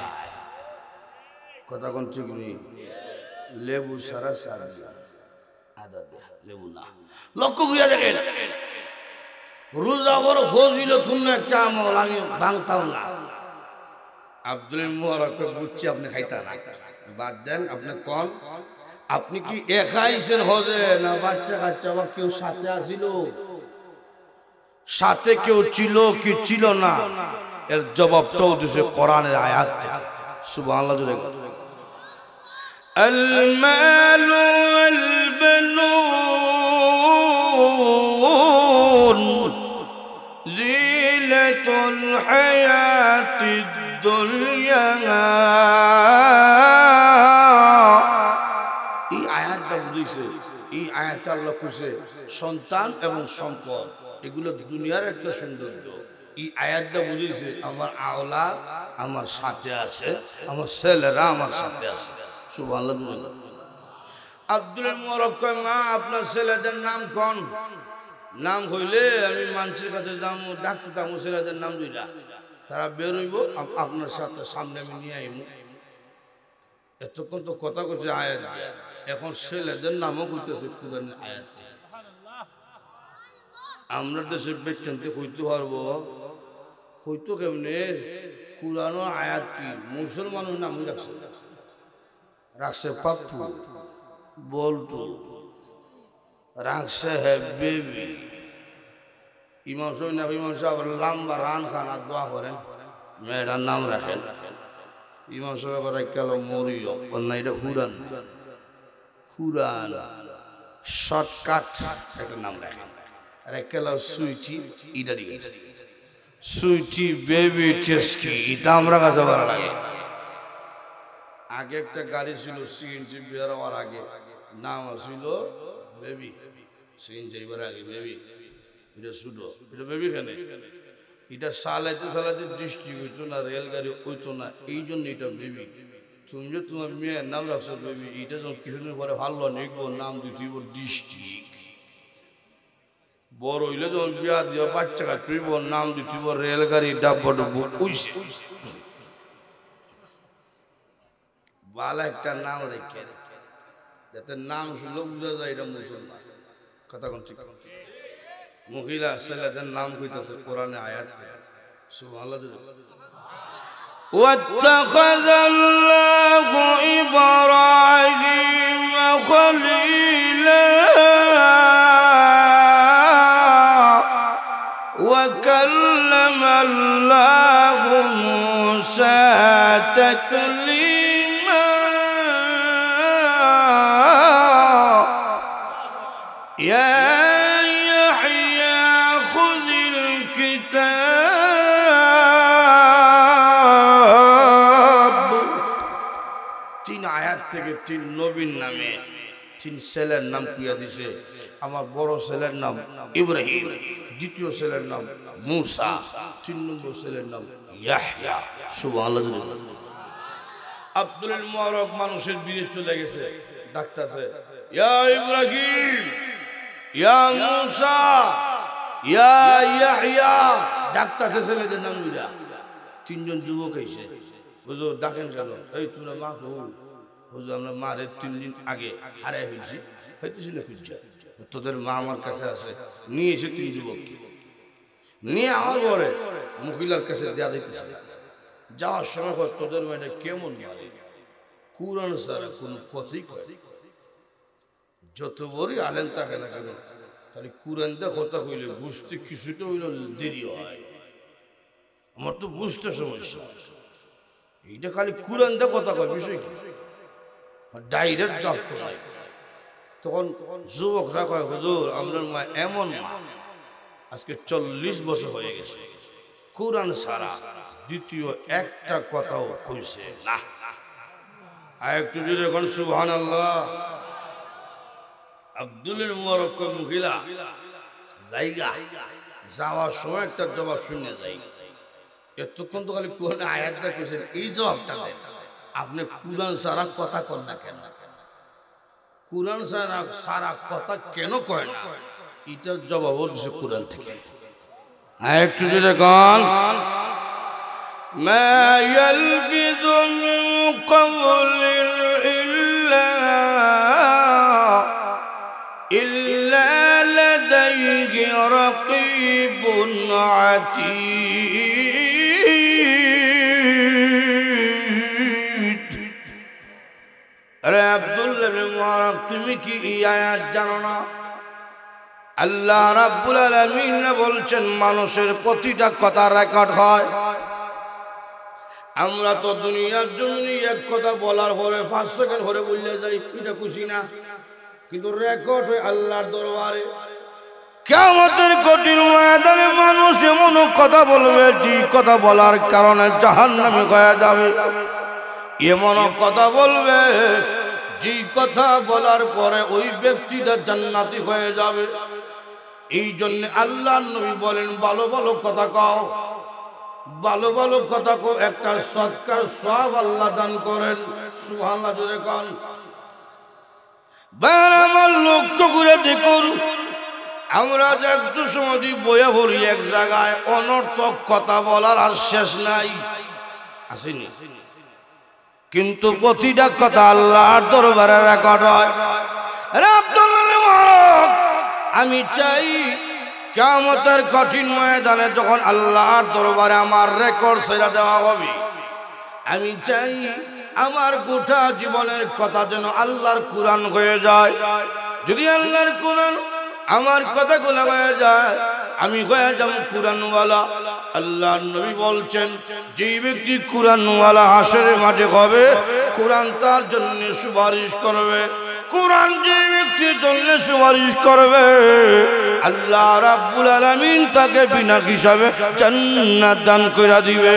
কথা কোন ঠিক নেই লেবু সারা সারা আদা দে লেবু না লক্ষ্য কইরা দেখেন রোজা বড় ফজিলতুল একটা আমল আমি বাংতাও না আব্দুল মুবারক বুঝছি আপনি খাইতা না বাদ দেন আপনি কোন আপনি কি একা আইছেন হজে না বাচ্চা কাচ্চা বা কেউ সাথে আসিল সাথে কেউ ছিল কি ছিল না এর জবাবটাও দিছে কোরআনের আয়াত থেকে সুবহানাল্লাহ জোরে আল মাল ওয়াল বানুন জিলাতুল হায়াতিদ দুনিয়া এই আয়াতটা বুঝিছে এই আয়াতটা আল্লাহ কইছে সন্তান এবং সম্পদ এগুলো দুনিয়ার একটা সৌন্দর্য এই আয়াতটা বুঝিছে আমার আওলাদ আমার সাথে আছে আমার ছেলেরা আমার সাথে আছে সুবহানাল্লাহ আব্দুল মুবারক কয় মা আপনার ছেলেদের নাম কোন নাম হইলে আমি মানুষের কাছে যাবো ডাকতে থাকবো ছেলেদের নাম দুইটা তারা বের হইব আপনার সাথে সামনে আমি নিয়ে আইব এতক্ষণ তো কথা কইছে আয়াত এখন ছেলেদের নামও কইতেছে কোরআনের আয়াত আমরা দেশে বেচতে হইতে পারবো হইতো কেমনে কোরআনের আয়াত কি মুসলমানের নামই রাখছে রাখছে পাপ্পু বল্টু রাখছে হে বেবি ইমাম সাহেব না ইমাম সাহেব লম্বা রান খানা দোয়া করেন মেয়েটার নাম রাখেন ইমাম সাহেব রাখল মরিও না এটা হুরান হুরান শর্টকাট একটা নাম রাখেন রাখল সুইটি ইটা দিয়ে সুইটি বেবি টেস্কি এটা আমরা কাছে ভালো লাগে আগে একটা গাড়ি ছিল সিএনজি বের হওয়ার আগে নাম ছিল বেবি সিএনজি এবার আগে বেবি এটা শুধু এটা বেবি খানে এটা চালাইতে চালাইতে দৃষ্টি হইতো না রেলগাড়ি হইতো না এই জন্য এটা বেবি তুমি যে তোমার মেয়ের নাম রাখছো বেবি এটা যখন কিছুদিন পরে ভালো নিকবো নাম দিতে দৃষ্টি বড় হইলে যখন বিয়া দিব বাচ্চা কাচ্চুইব নাম দিতে রেলগাড়ি ডাব্বা ডুব্বো উইসে বালা একটা নাম রেখে যাতে নাম শুনলেও বুঝা যায় এটা মুসলমান কথা কোন ঠিক মহিলা ছেলেদের নাম কইতাছে কোরআনে আয়াত সুবহানাল্লাহ ওয়াত্তাখাযাল্লাহু ইব্রাহিম খলীলা ওয়া কাল্লামাল্লাহু মূসা তাকলীমা ইয়া থেকে তিন নবীর নামে তিন ছেলের নাম কুইয়া দিছে আমার বড় ছেলের নাম ইব্রাহিম দ্বিতীয় ছেলের নাম মূসা তিন নম্বর ছেলের নাম ইয়াহইয়া সুবহানাল্লাহ আব্দুল মুবারক মানুষের বিয়ে চলে গেছে ডাকতেছে ইয়া ইব্রাহিম ইয়া মূসা ইয়া ইয়াহইয়া ডাকতেছে ছেলেদের নাম গুলা তিনজন যুবক এসে হুজুর ডাকেন কেন এই তোমরা মা কো হুজুর আমরা মারে 3 দিন আগে হারাই হয়েছি হইতেছি না খুঁজছে তোদের মা আমার কাছে আছে নিয়ে এসে 3 যুবক নিয়ে আমার ঘরে মহিলার কাছে দেওয়া যাইতেছে যাওয়ার সময় তোদের মেয়েটা কেমন মারে কুরআন ছাড়া কোনো কথাই কয় যত বড়ই আলেম থাকে না কেন তাহলে কুরআন দা কথা কইলে বুঝতে কিছুটা হইল দেরি হয় আমার তো বুঝতে সমস্যা এইটা খালি কুরআন দা কথা কয় বিষয় কি ডাইরেক্ট জব করে তখন যুবকরা কয় হুজুর আপনার মা এমন মা আজকে 40 বছর হয়ে গেছে কুরআন ছাড়া দ্বিতীয় একটা কথাও কইছে না আর একটু যদি এখন সুবহানাল্লাহ আব্দুল মুবারক মহিলা জায়গা যাওয়ার সময় একটা জবাব শুনে যাই। এতক্ষণ তো খালি কোরআনে আয়াতটা করেছেন, এই জবাবটা দেন। আপনি কুরআন সারা কথা কন না কেন? কুরআন সারা কথা কেন কয় না? এটার জবাবও দিচ্ছে কোরআন থেকে। একটু যদি কন, মা ইয়ালবিদু মিন কওলিন ইল্লা লাদাইহি রাকীবুন আতীদ। আরে আব্দুল্লাহ ইবনে মুবারক, তুমি কি এই আয়াত জানো না? আল্লাহ রাব্বুল আলামিন বলছেন মানুষের প্রতিটা কথা রেকর্ড হয়। আমরা তো দুনিয়ার জমিনে এক কথা বলার পরে 5 সেকেন্ড ধরে বললে যাই এটা খুশি না, কিন্তু রেকর্ড হয় আল্লাহর দরবারে। কিয়ামতের কঠিন ময়দানে মানুষ এমন কথা বলবে যে কথা বলার কারণে জাহান্নামে হয়ে যাবে, এমন কথা বলবে যে কথা বলার পরে ওই ব্যক্তিটা জান্নাতি হয়ে যাবে। এই জন্য আল্লাহর নবী বলেন ভালো ভালো কথা কও, ভালো ভালো কথা কও, একটা সৎকার সওয়াব আল্লাহ দান করেন। সুবহানাল্লাহ জোরে কোন। বার আমার লক্ষ্য করে দেখুন, আমরা যে একটু সময় বইয়া বলি এক জায়গায় অনর্থক কথা বলার আর শেষ নাই, আসেনি, কিন্তু প্রতিটা কথা আল্লাহর দরবারে রেকর্ড হয়। আমি চাই কিয়ামতের কঠিন ময়দানে যখন আল্লাহর দরবারে আমার রেকর্ড ছেড়ে দেওয়া হবে, আমি চাই আমার গোটা জীবনের কথা যেন আল্লাহর কুরআন হয়ে যায়। যদি আল্লাহর কুরআন আমার কথাগুলো হয়ে যায়, আমি হয়ে যাব কুরআনওয়ালা। আল্লাহর নবী বলছেন যে ব্যক্তি কুরআনওয়ালা হাসরের মাঠে হবে, কুরআন তার জন্য সুপারিশ করবে। কুরআন যে ব্যক্তির জন্য সুপারিশ করবে, আল্লাহ রাব্বুল আলামিন তাকে বিনা হিসাবে জান্নাত দান করে দিবে।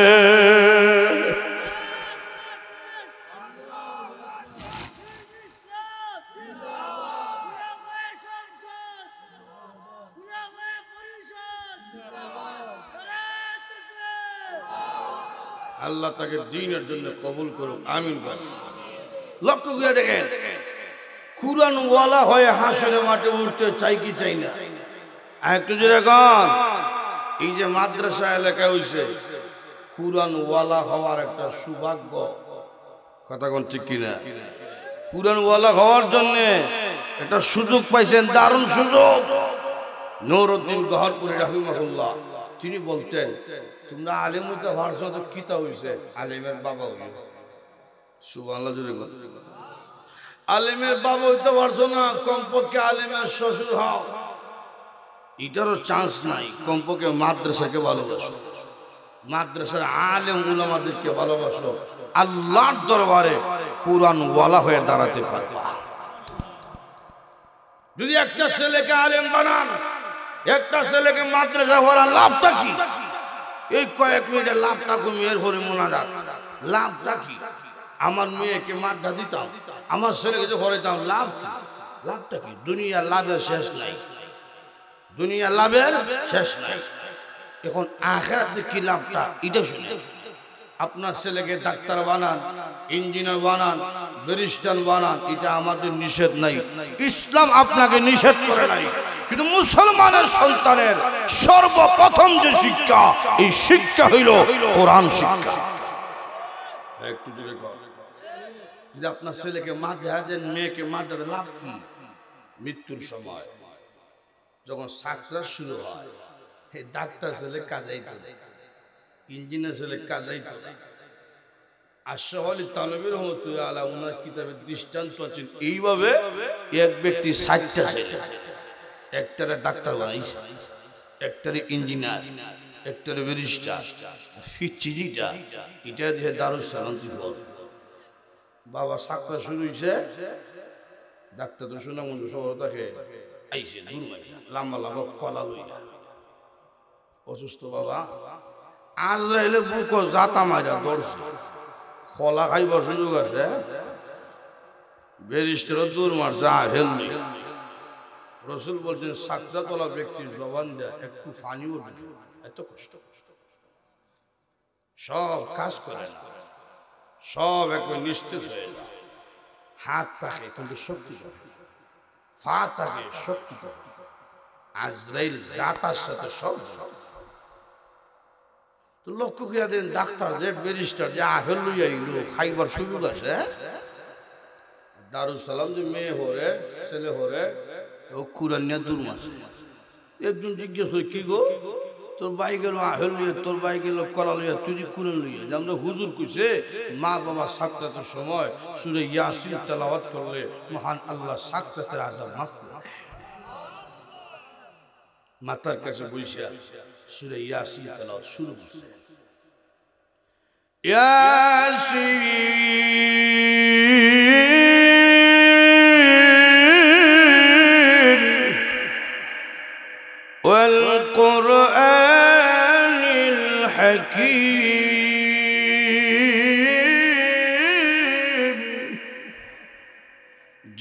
আল্লাহ তাকে দ্বীনের জন্য কবুল করুক, আমিন বলেন। লক্ষ্য করে দেখেন, কুরআন ওয়ালা হয়ে হাসরের মাঠে উঠতে চাই কি চাই না? একটু জোরে গান। এই যে মাদ্রাসা এলাকায় হইছে, কুরআন ওয়ালা হওয়ার একটা সৌভাগ্য, কথা কোন ঠিক কিনা? কুরআন ওয়ালা হওয়ার জন্য একটা সুযোগ পাইছেন, দারুণ সুযোগ। নূরউদ্দিন গহরপুরী রাহিমাহুল্লাহ তিনি বলতেন, তোমরা আলেম হইতে পারছো তো কিতা হইছে, আলেমের বাবা হইল। সুবহানাল্লাহ জোরে বল। আলেমের বাবা হইতে পারছো না, কমপক্ষে আলেমের শ্বশুর হও। এটারও চান্স নাই। কমপক্ষে মাদ্রাসাকে ভালোবাসো, মাদ্রাসার আলেম উলামাদেরকে ভালোবাসো, আল্লাহর দরবারে কুরআন ওয়ালা হয়ে দাঁড়াতে পারবা। যদি একটা ছেলেকে আলেম বানান, একটা ছেলেকে মাদ্রাসা ভরা, লাভটা কি? এই কয়েক মিনিটের লাভটা কি? মেয়ের ভরে মোনাজাত, লাভটা কি? আমার মেয়েকে মাদ্রাসা দিতাম, আমার ছেলেকে যে ভরাইতাম, লাভ কি? লাভটা কি? দুনিয়ার লাভের শেষ নাই, দুনিয়ার লাভের শেষ নাই। এখন আখিরাতে কি লাভটা এটা শুনে। আপনার ছেলেকে ডাক্তার বানান, ইঞ্জিনিয়ার বানান, ব্যারিস্টার বানান, এটা আমাদের নিষেধ নাই, ইসলাম আপনাকে নিষেধ করে নাই। কিন্তু মুসলমানের সন্তানের সর্বপ্রথম যে শিক্ষা, এই শিক্ষা হইল কোরআন শিক্ষা। একটু জোরে কর। যদি আপনার ছেলেকে মাদ্রাসা দেন, মেয়েকে মাদ্রাসা, লাভ কি? মৃত্যুর সময় যখন সাকরাত শুরু হয়, এই ডাক্তার ছেলে কাজাইতো, ইঞ্জিনিয়ার ছেলে কাজাইতো। আশরাফ আলী থানভী রাহমাতুল্লাহ আলাইহি ওনার কিতাবে দৃষ্টান্ত আছেন, এইভাবে এক ব্যক্তি 60টা ছেলে, একটারে ডাক্তার বানাইছে, একটারে ইঞ্জিনিয়ার, একটারে ব্যারিস্টার, ফিচিজিটা এটা দিয়ে দারুস সালাম দিব। বাবা সাকরাত শুরু হইছে, ডাক্তার তো শোনা মন সবার দেখে আইছে, দূর লম্বা লম্বা কলা লইয়া, অসুস্থ বাবা। আজরাইলে বুক জাতা মারা দৌড়ছে, কলা খাইবার সুযোগ আছে, ব্যারিস্টারও দূর মারছে, হেলদি রসুল বলছেন সাকরাতওয়ালা ব্যক্তির জবান দেয়া একটু পানিও দিবে, এত কষ্ট, সব কাজ করে না, সব একবার নিস্তেজ হয়ে যায়। হাত থাকে কিন্তু শক্তি থাকে, পা থাকে শক্তি থাকে, আজরাইল জাতার সাথে সব। তো লক্ষ্য করিয়া দেন ডাক্তার যে ব্যারিস্টার যে আফেল লইয়া আইলো খাইবার সুযোগ আছে। দারুস সালাম যে মেয়ে হরে ছেলে হরে ও কুরআন নিয়ে দূর মাসে একজন জিজ্ঞেস হয় কি গো তোর ভাই গেল আফেল লইয়া, তোর ভাই গেল কলা লইয়া, তুই কুরআন লইয়া। যে আমরা হুজুর কইছে মা বাবা সাকরাতের সময় সূরা ইয়াসিন তেলাওয়াত করলে মহান আল্লাহ সাকরাতের আযাব মাফ করে। মাতার কাছে বইসা সূরা ইয়াসিন তেলাওয়াত শুরু করছে। ইয়াসিন ওয়াল কুরআনিল হাকীম।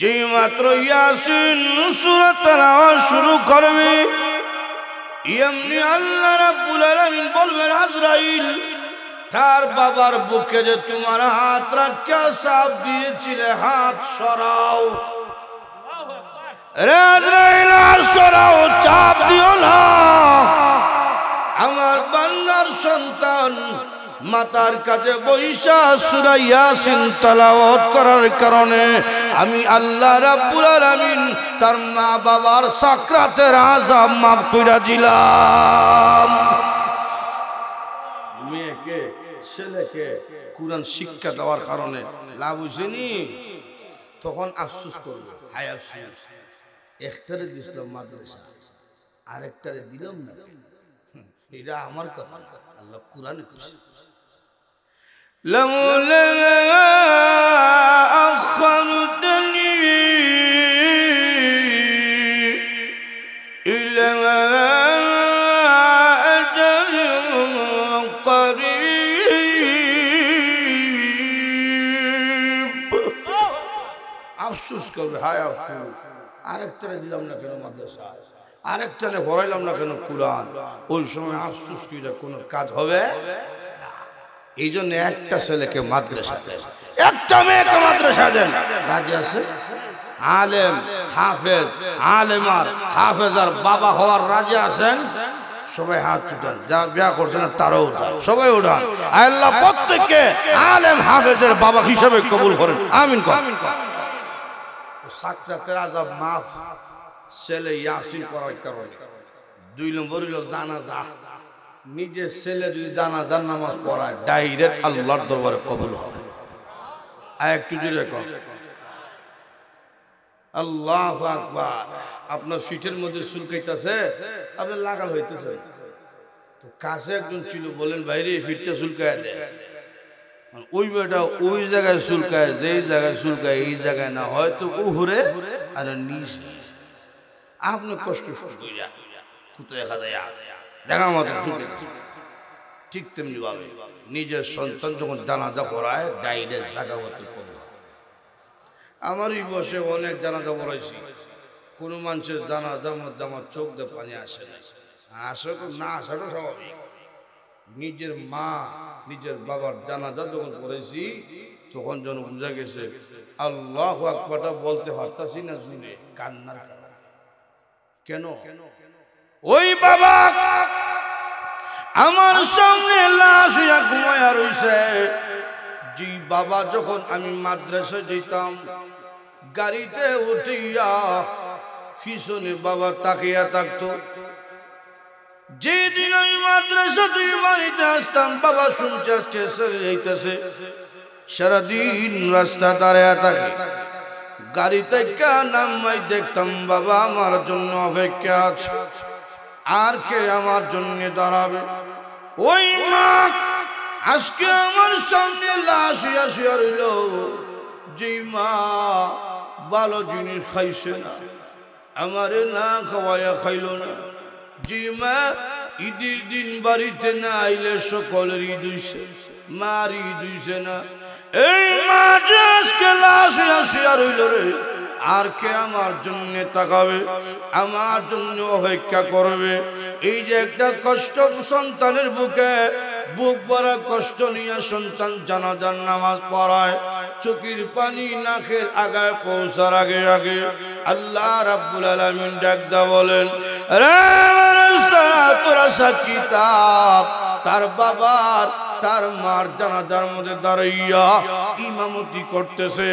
যে মাত্র ইয়াসিন সূরা তেলাওয়াত শুরু করবে এমনি আল্লাহ রাব্বুল আলামিন বলবেন আজরাইল তার বাবার বুকে যে তোমার হাত রাখিয়া চাপ দিয়েছিলে হাত সরাও। রে আজরাইল সরাও, চাপ দিও না। আমার বান্দার সন্তান মাতার কাছে বইসা সূরা ইয়াসিন তেলাওয়াত করার কারণে আমি আল্লাহ রাব্বুল আলামিন তার মা বাবার সাকরাতের আযাব মাফ কইরা দিলাম। মেয়েকে ছেলেকে কুরআন শিক্ষা দেওয়ার কারণে লাভ হইছে নি? তখন আফসোস করবে, হায় আফসোস একটারে দিলাম মাদ্রাসা আরেকটারে দিলাম না। এটা আমার কথা, আল্লাহ কুরআনে কইছে লাউলা আখরতনি ইলা আজাল করিব। আফসোস করবে, হায় আফসোস আরেকটারে দিলাম না কেন মাদ্রাসা, আরেকটারে পড়াইলাম না কেন কুরআন। ওই সময় আফসোস কইরা কোনো কাজ হবে না। এই জন্য একটা ছেলেকে মাদ্রাসা দেন, একটা মেয়েকে মাদ্রাসা দেন। রাজি আছে? আলেম হাফেজ, আলেমার হাফেজার বাবা হওয়ার রাজি আছেন? সবাই হাত উঠান, যারা বিয়া করছেন তারাও উঠান, সবাই উঠান। আল্লাহ প্রত্যেককে আলেম হাফেজের বাবা হিসেবে কবুল করেন, আমিন করেন। সাকরাতের আযাব মাফ ছেলে ইয়াসিন পড়ার কারণে। 2 নম্বর হলো জানাজা। নিজের ছেলে যদি জানাজার নামাজ পড়ায় ডাইরেক্ট আল্লাহর দরবারে কবুল হবে। আর একটু জোরে কর আল্লাহু আকবার। আপনার ফিটের মধ্যে চুলকাইতেছে, আপনার লাগাল হইতেছে, তো কাছে একজন ছিল, বলেন ভাইরে ফিটটা চুলকায় দে। ওই বেটা ওই জায়গায় চুলকায়, যেই জায়গায় চুলকায় এই জায়গায় না, হয়তো উহুরে আর নিচে। আপনি কষ্ট দেখা মতো ঠিক তেমনি ভাবে নিজের সন্তান যখন জানাজা পড়ায় ডাইরেক্ট জাগাবতে পড়ে। আমার এই বসে অনেক জানাজা পড়াইছি, কোনো মানুষের জানাজার মধ্যে আমার চোখ দিয়ে পানি আসে না। আসে তো না, আসাটা স্বাভাবিক। নিজের মা নিজের বাবার জানাজা যখন পড়েছি তখন যেন বুঝা গেছে আল্লাহু আকবারটা বলতে পারতাছি না, জুড়ে কান্নার কারণে। কেন? ওই বাবা আমার সামনে লাশ হইয়া ঘুমাইয়া রইছে। জি বাবা যখন আমি মাদ্রাসায় যেতাম গাড়িতে উঠিয়া পিছনে বাবা তাকিয়া থাকতো। যেদিন আমি মাদ্রাসা থেকে বাড়িতে আসতাম বাবা শুনছে আজকে চলে যাইতেছে, সারাদিন রাস্তা দাঁড়ায় থাকে। গাড়িতে নামাই দেখতাম বাবা আমার জন্য অপেক্ষা আছে, আর কে আমার জন্য দাঁড়াবে? ওই মা আজকে আমার সামনে লাশ হইয়া শুয়ে রইল। যে মা ভালো জিনিস খাইছে না, আমারে না খাওয়াইয়া খাইল না। যে মা ঈদের দিন বাড়িতে না আইলে সকলের ঈদ হইছে, মার ঈদ হইছে না। এই মা আজকে লাশ হইয়া শুয়ে রইল রে। আর কে আমার জন্য তাকাবে, আমার জন্য অপেক্ষা করবে? এই যে একটা কষ্ট সন্তানের বুকে, বুক ভরা কষ্ট নিয়ে সন্তান জানাজার নামাজ পড়ায়, চোখের পানি নাকের আগায় পৌঁছার আগে আগে আল্লাহ রাব্বুল আলামিন ডাক দা বলেন, রে ফেরেশতারা তোরা সাক্ষী থাক। তার বাবার তার মার জানাজার মধ্যে দাঁড়াইয়া ইমামতি করতেছে,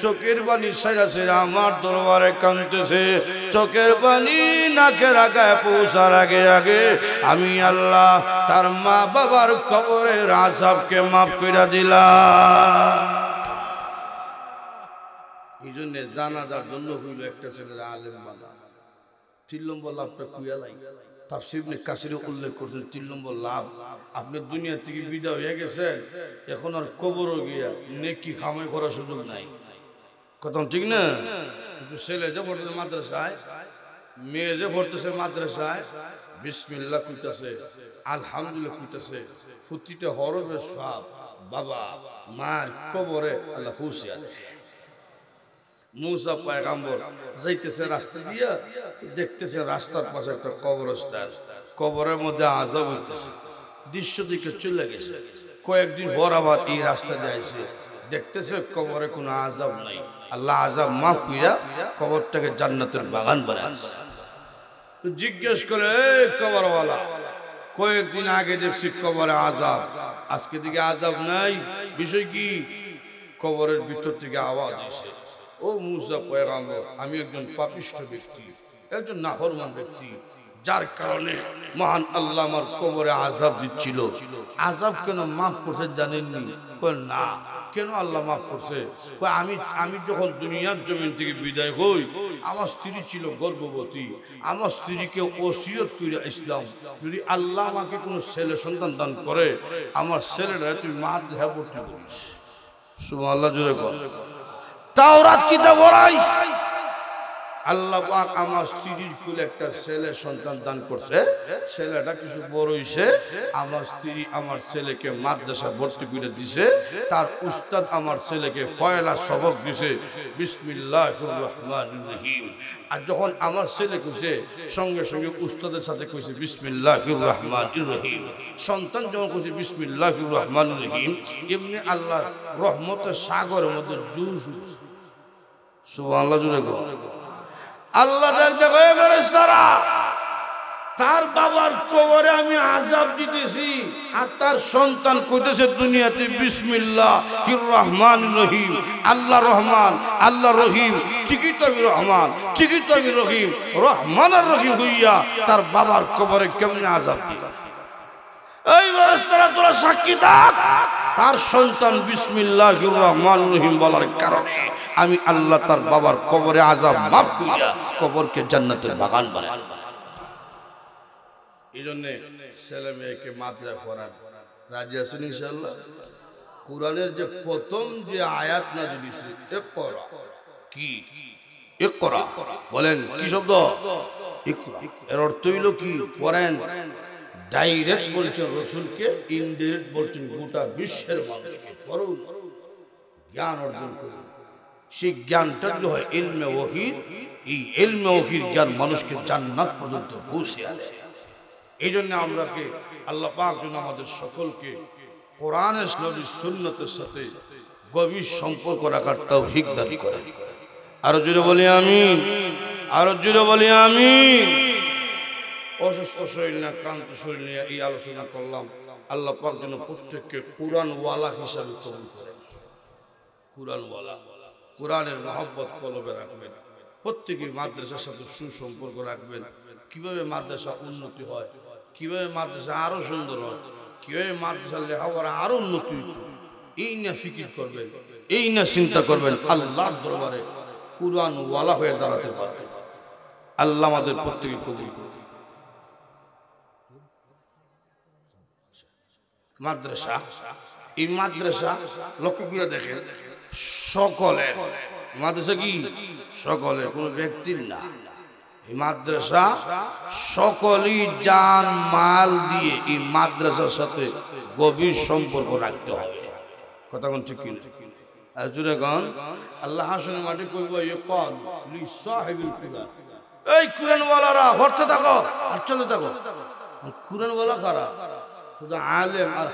চোখের পানি সাইরা সাইরা আমার দরবারে কাঁদতেছে, চোখের পানি নাকের আগায় পৌঁছার আগে আগে আমি আল্লাহ তার মা বাবার কবরের আযাবকে মাফ করে দিলাম। এই জন্য জানাজার জন্য হইল একটা ছেলের আলেম বানা। 3 নম্বর লাভটা কুয়ালাই তাফসীর ইবনে কাসির উল্লেখ করছেন। 3 নম্বর লাভ, আপনি দুনিয়া থেকে বিদায় হয়ে গেছেন, এখন আর কবরও গিয়া নেকি কামাই করার সুযোগ নাই। কথা ঠিক না? কিন্তু ছেলে যে পড়তেছে মাদ্রাসায়, মেয়ে যে পড়তেছে মাদ্রাসায়, বিসমিল্লাহ কইতাছে, আলহামদুলিল্লাহ কইতাছে, প্রতিটা হরফের সওয়াব বাবা মার কবরে আল্লাহ পৌঁছে আছে। মুসা পয়গম্বর যাইতেছে রাস্তা দিয়া, দেখতেছে রাস্তার পাশে একটা কবরস্থান, কবরের মধ্যে আযাব হইতেছে। দৃশ্য দিকে চলে গেছে, কয়েকদিন পর আবার এই রাস্তা দিয়ে আসে, দেখতেছে কবরে কোনো আযাব নাই। আল্লাহ আযাব মাফ কইরা কবরটাকে জান্নাতের বাগান বানাইছে। তো জিজ্ঞেস করে, এই কবরওয়ালা, কয়েকদিন আগে দেখছি কবরে আযাব, আজকে দিকে আযাব নাই, বিষয় কি? কবরের ভিতর থেকে আওয়াজ আসে, ও মুসা পয়গম্বর, আমি একজন পাপিষ্ঠ ব্যক্তি, একজন নাফরমান ব্যক্তি, যার কারণে মহান আল্লাহ আমার কবরে আযাব দিচ্ছিল। আযাব কেন মাফ করছে জানেননি? কই না। কেন আল্লাহ মাফ করছে? আমি যখন দুনিয়ার জমিন থেকে বিদায় হই, আমার স্ত্রী ছিল গর্ভবতী, আমার স্ত্রীকে ওসিয়ত করে ইসলাম, যদি আল্লাহ আমাকে কোনো ছেলে সন্তান দান করে, আমার ছেলেরা তুই মাদ্রাসা ভর্তি করিস। সুবহানাল্লাহ, জোরে কর। তাওরাত কিতাব পড়াইস। আল্লাহ পাক আমার স্ত্রীর কুলে একটা ছেলে সন্তান দান করছে, ছেলেটা কিছু বড় হইছে, আমার স্ত্রী আমার ছেলেকে মাদ্রাসা ভর্তি করে দিছে, তার উস্তাদ আমার ছেলেকে ফয়লা সবক দিছে, বিসমিল্লাহির রহমানির রহিম। আর যখন আমার ছেলে কইছে, সঙ্গে সঙ্গে উস্তাদের সাথে কইছে বিসমিল্লাহির রহমানির রহিম। সন্তান যখন কইছে বিসমিল্লাহির রহমানির রহিম, এমনি আল্লাহ রহমতের সাগরের মধ্যে জুস উঠছে। সুবহানাল্লাহ, জোরে কর। আল্লাহ ডাক দেখো, এ ফেরেশতারা, তার বাবার কবরে আমি আযাব দিতেছি, আর তার সন্তান কইতেছে দুনিয়াতে বিসমিল্লাহির রহমানির রহিম। আল্লাহ রহমান, আল্লাহ রহিম, চিকিত আমি রহমান, চিকিত আমি রহিম, রহমানের রহিম হইয়া তার বাবার কবরে কেমনে আযাব দিবে? এই ফেরেশতারা তোরা সাক্ষী থাক, তার সন্তান বিসমিল্লাহির রহমানির রহিম বলার কারণে আমি আল্লাহ তার বাবার কবরে আযাব মাফ কইরা কবরকে জান্নাতের বাগান বানাই। এই জন্য ছেলে মেয়েকে মাদ্রাসায় পড়ান। রাজি আছেন ইনশাআল্লাহ? কোরআনের যে প্রথম যে আয়াত নাযিল হইছে, ইকরা, কি ইকরা বলেন, কি শব্দ? ইকরা। এর অর্থ হইল কি? পড়েন। ডাইরেক্ট বলছেন রাসূলকে, ইনডাইরেক্ট বলছেন গোটা বিশ্বের মানুষকে পড়ুন, জ্ঞান অর্জন করুন। সেই জ্ঞানটা যদি হয় ইলমে ওহী, এই ইলমে ওহীর জ্ঞান মানুষকে জান্নাত পর্যন্ত পৌঁছে আনে। এই জন্য আমরা আল্লাহ পাক যেন আমাদের সকলকে কোরআনের নবীর সুন্নতের সাথে গভীর সম্পর্ক রাখার তৌফিক দান করেন। আরো জোরে বলি আমিন, আরো জোরে বলি আমিন। অসুস্থ শরীর না, ক্লান্ত শরীর নিয়ে এই আলোচনা করলাম। আল্লাহ পাক যেন প্রত্যেককে কোরআনওয়ালা হিসাবে কবুল করেন। কোরআনওয়ালা, কোরআনের মহব্বত কলবে রাখবেন। প্রত্যেকে মাদ্রাসার সাথে সুসম্পর্ক রাখবেন। কিভাবে মাদ্রাসা উন্নতি হয়, কিভাবে মাদ্রাসা আরো সুন্দর হয়, কিভাবে মাদ্রাসার লেখাপড়া আরো উন্নতি, এই না ফিকির করবেন, এই না চিন্তা করবেন। আল্লাহর দরবারে কোরআনওয়ালা হয়ে দাঁড়াতে পারবেন। আল্লাহ আমাদের প্রত্যেকে কবুল করুন। মাদ্রাসা, এই মাদ্রাসা লক্ষ্য করে দেখেন, সকলের মাদ্রাসা কি? সকলের, কোনো ব্যক্তির না। এই মাদ্রাসা সকলেই জান মাল দিয়ে এই মাদ্রাসার সাথে গভীর সম্পর্ক রাখতে হবে। কথা কোন ঠিক কিনা? আর জুড়ে গান আল্লাহ হাসনের মাঠে কইব ইয়কাল লিসাহিবিল কুরআন, এই কুরআনওয়ালারা হরতে থাকো আর চলতে থাকো। কুরআনওয়ালা কারা? শুধু আলেম আর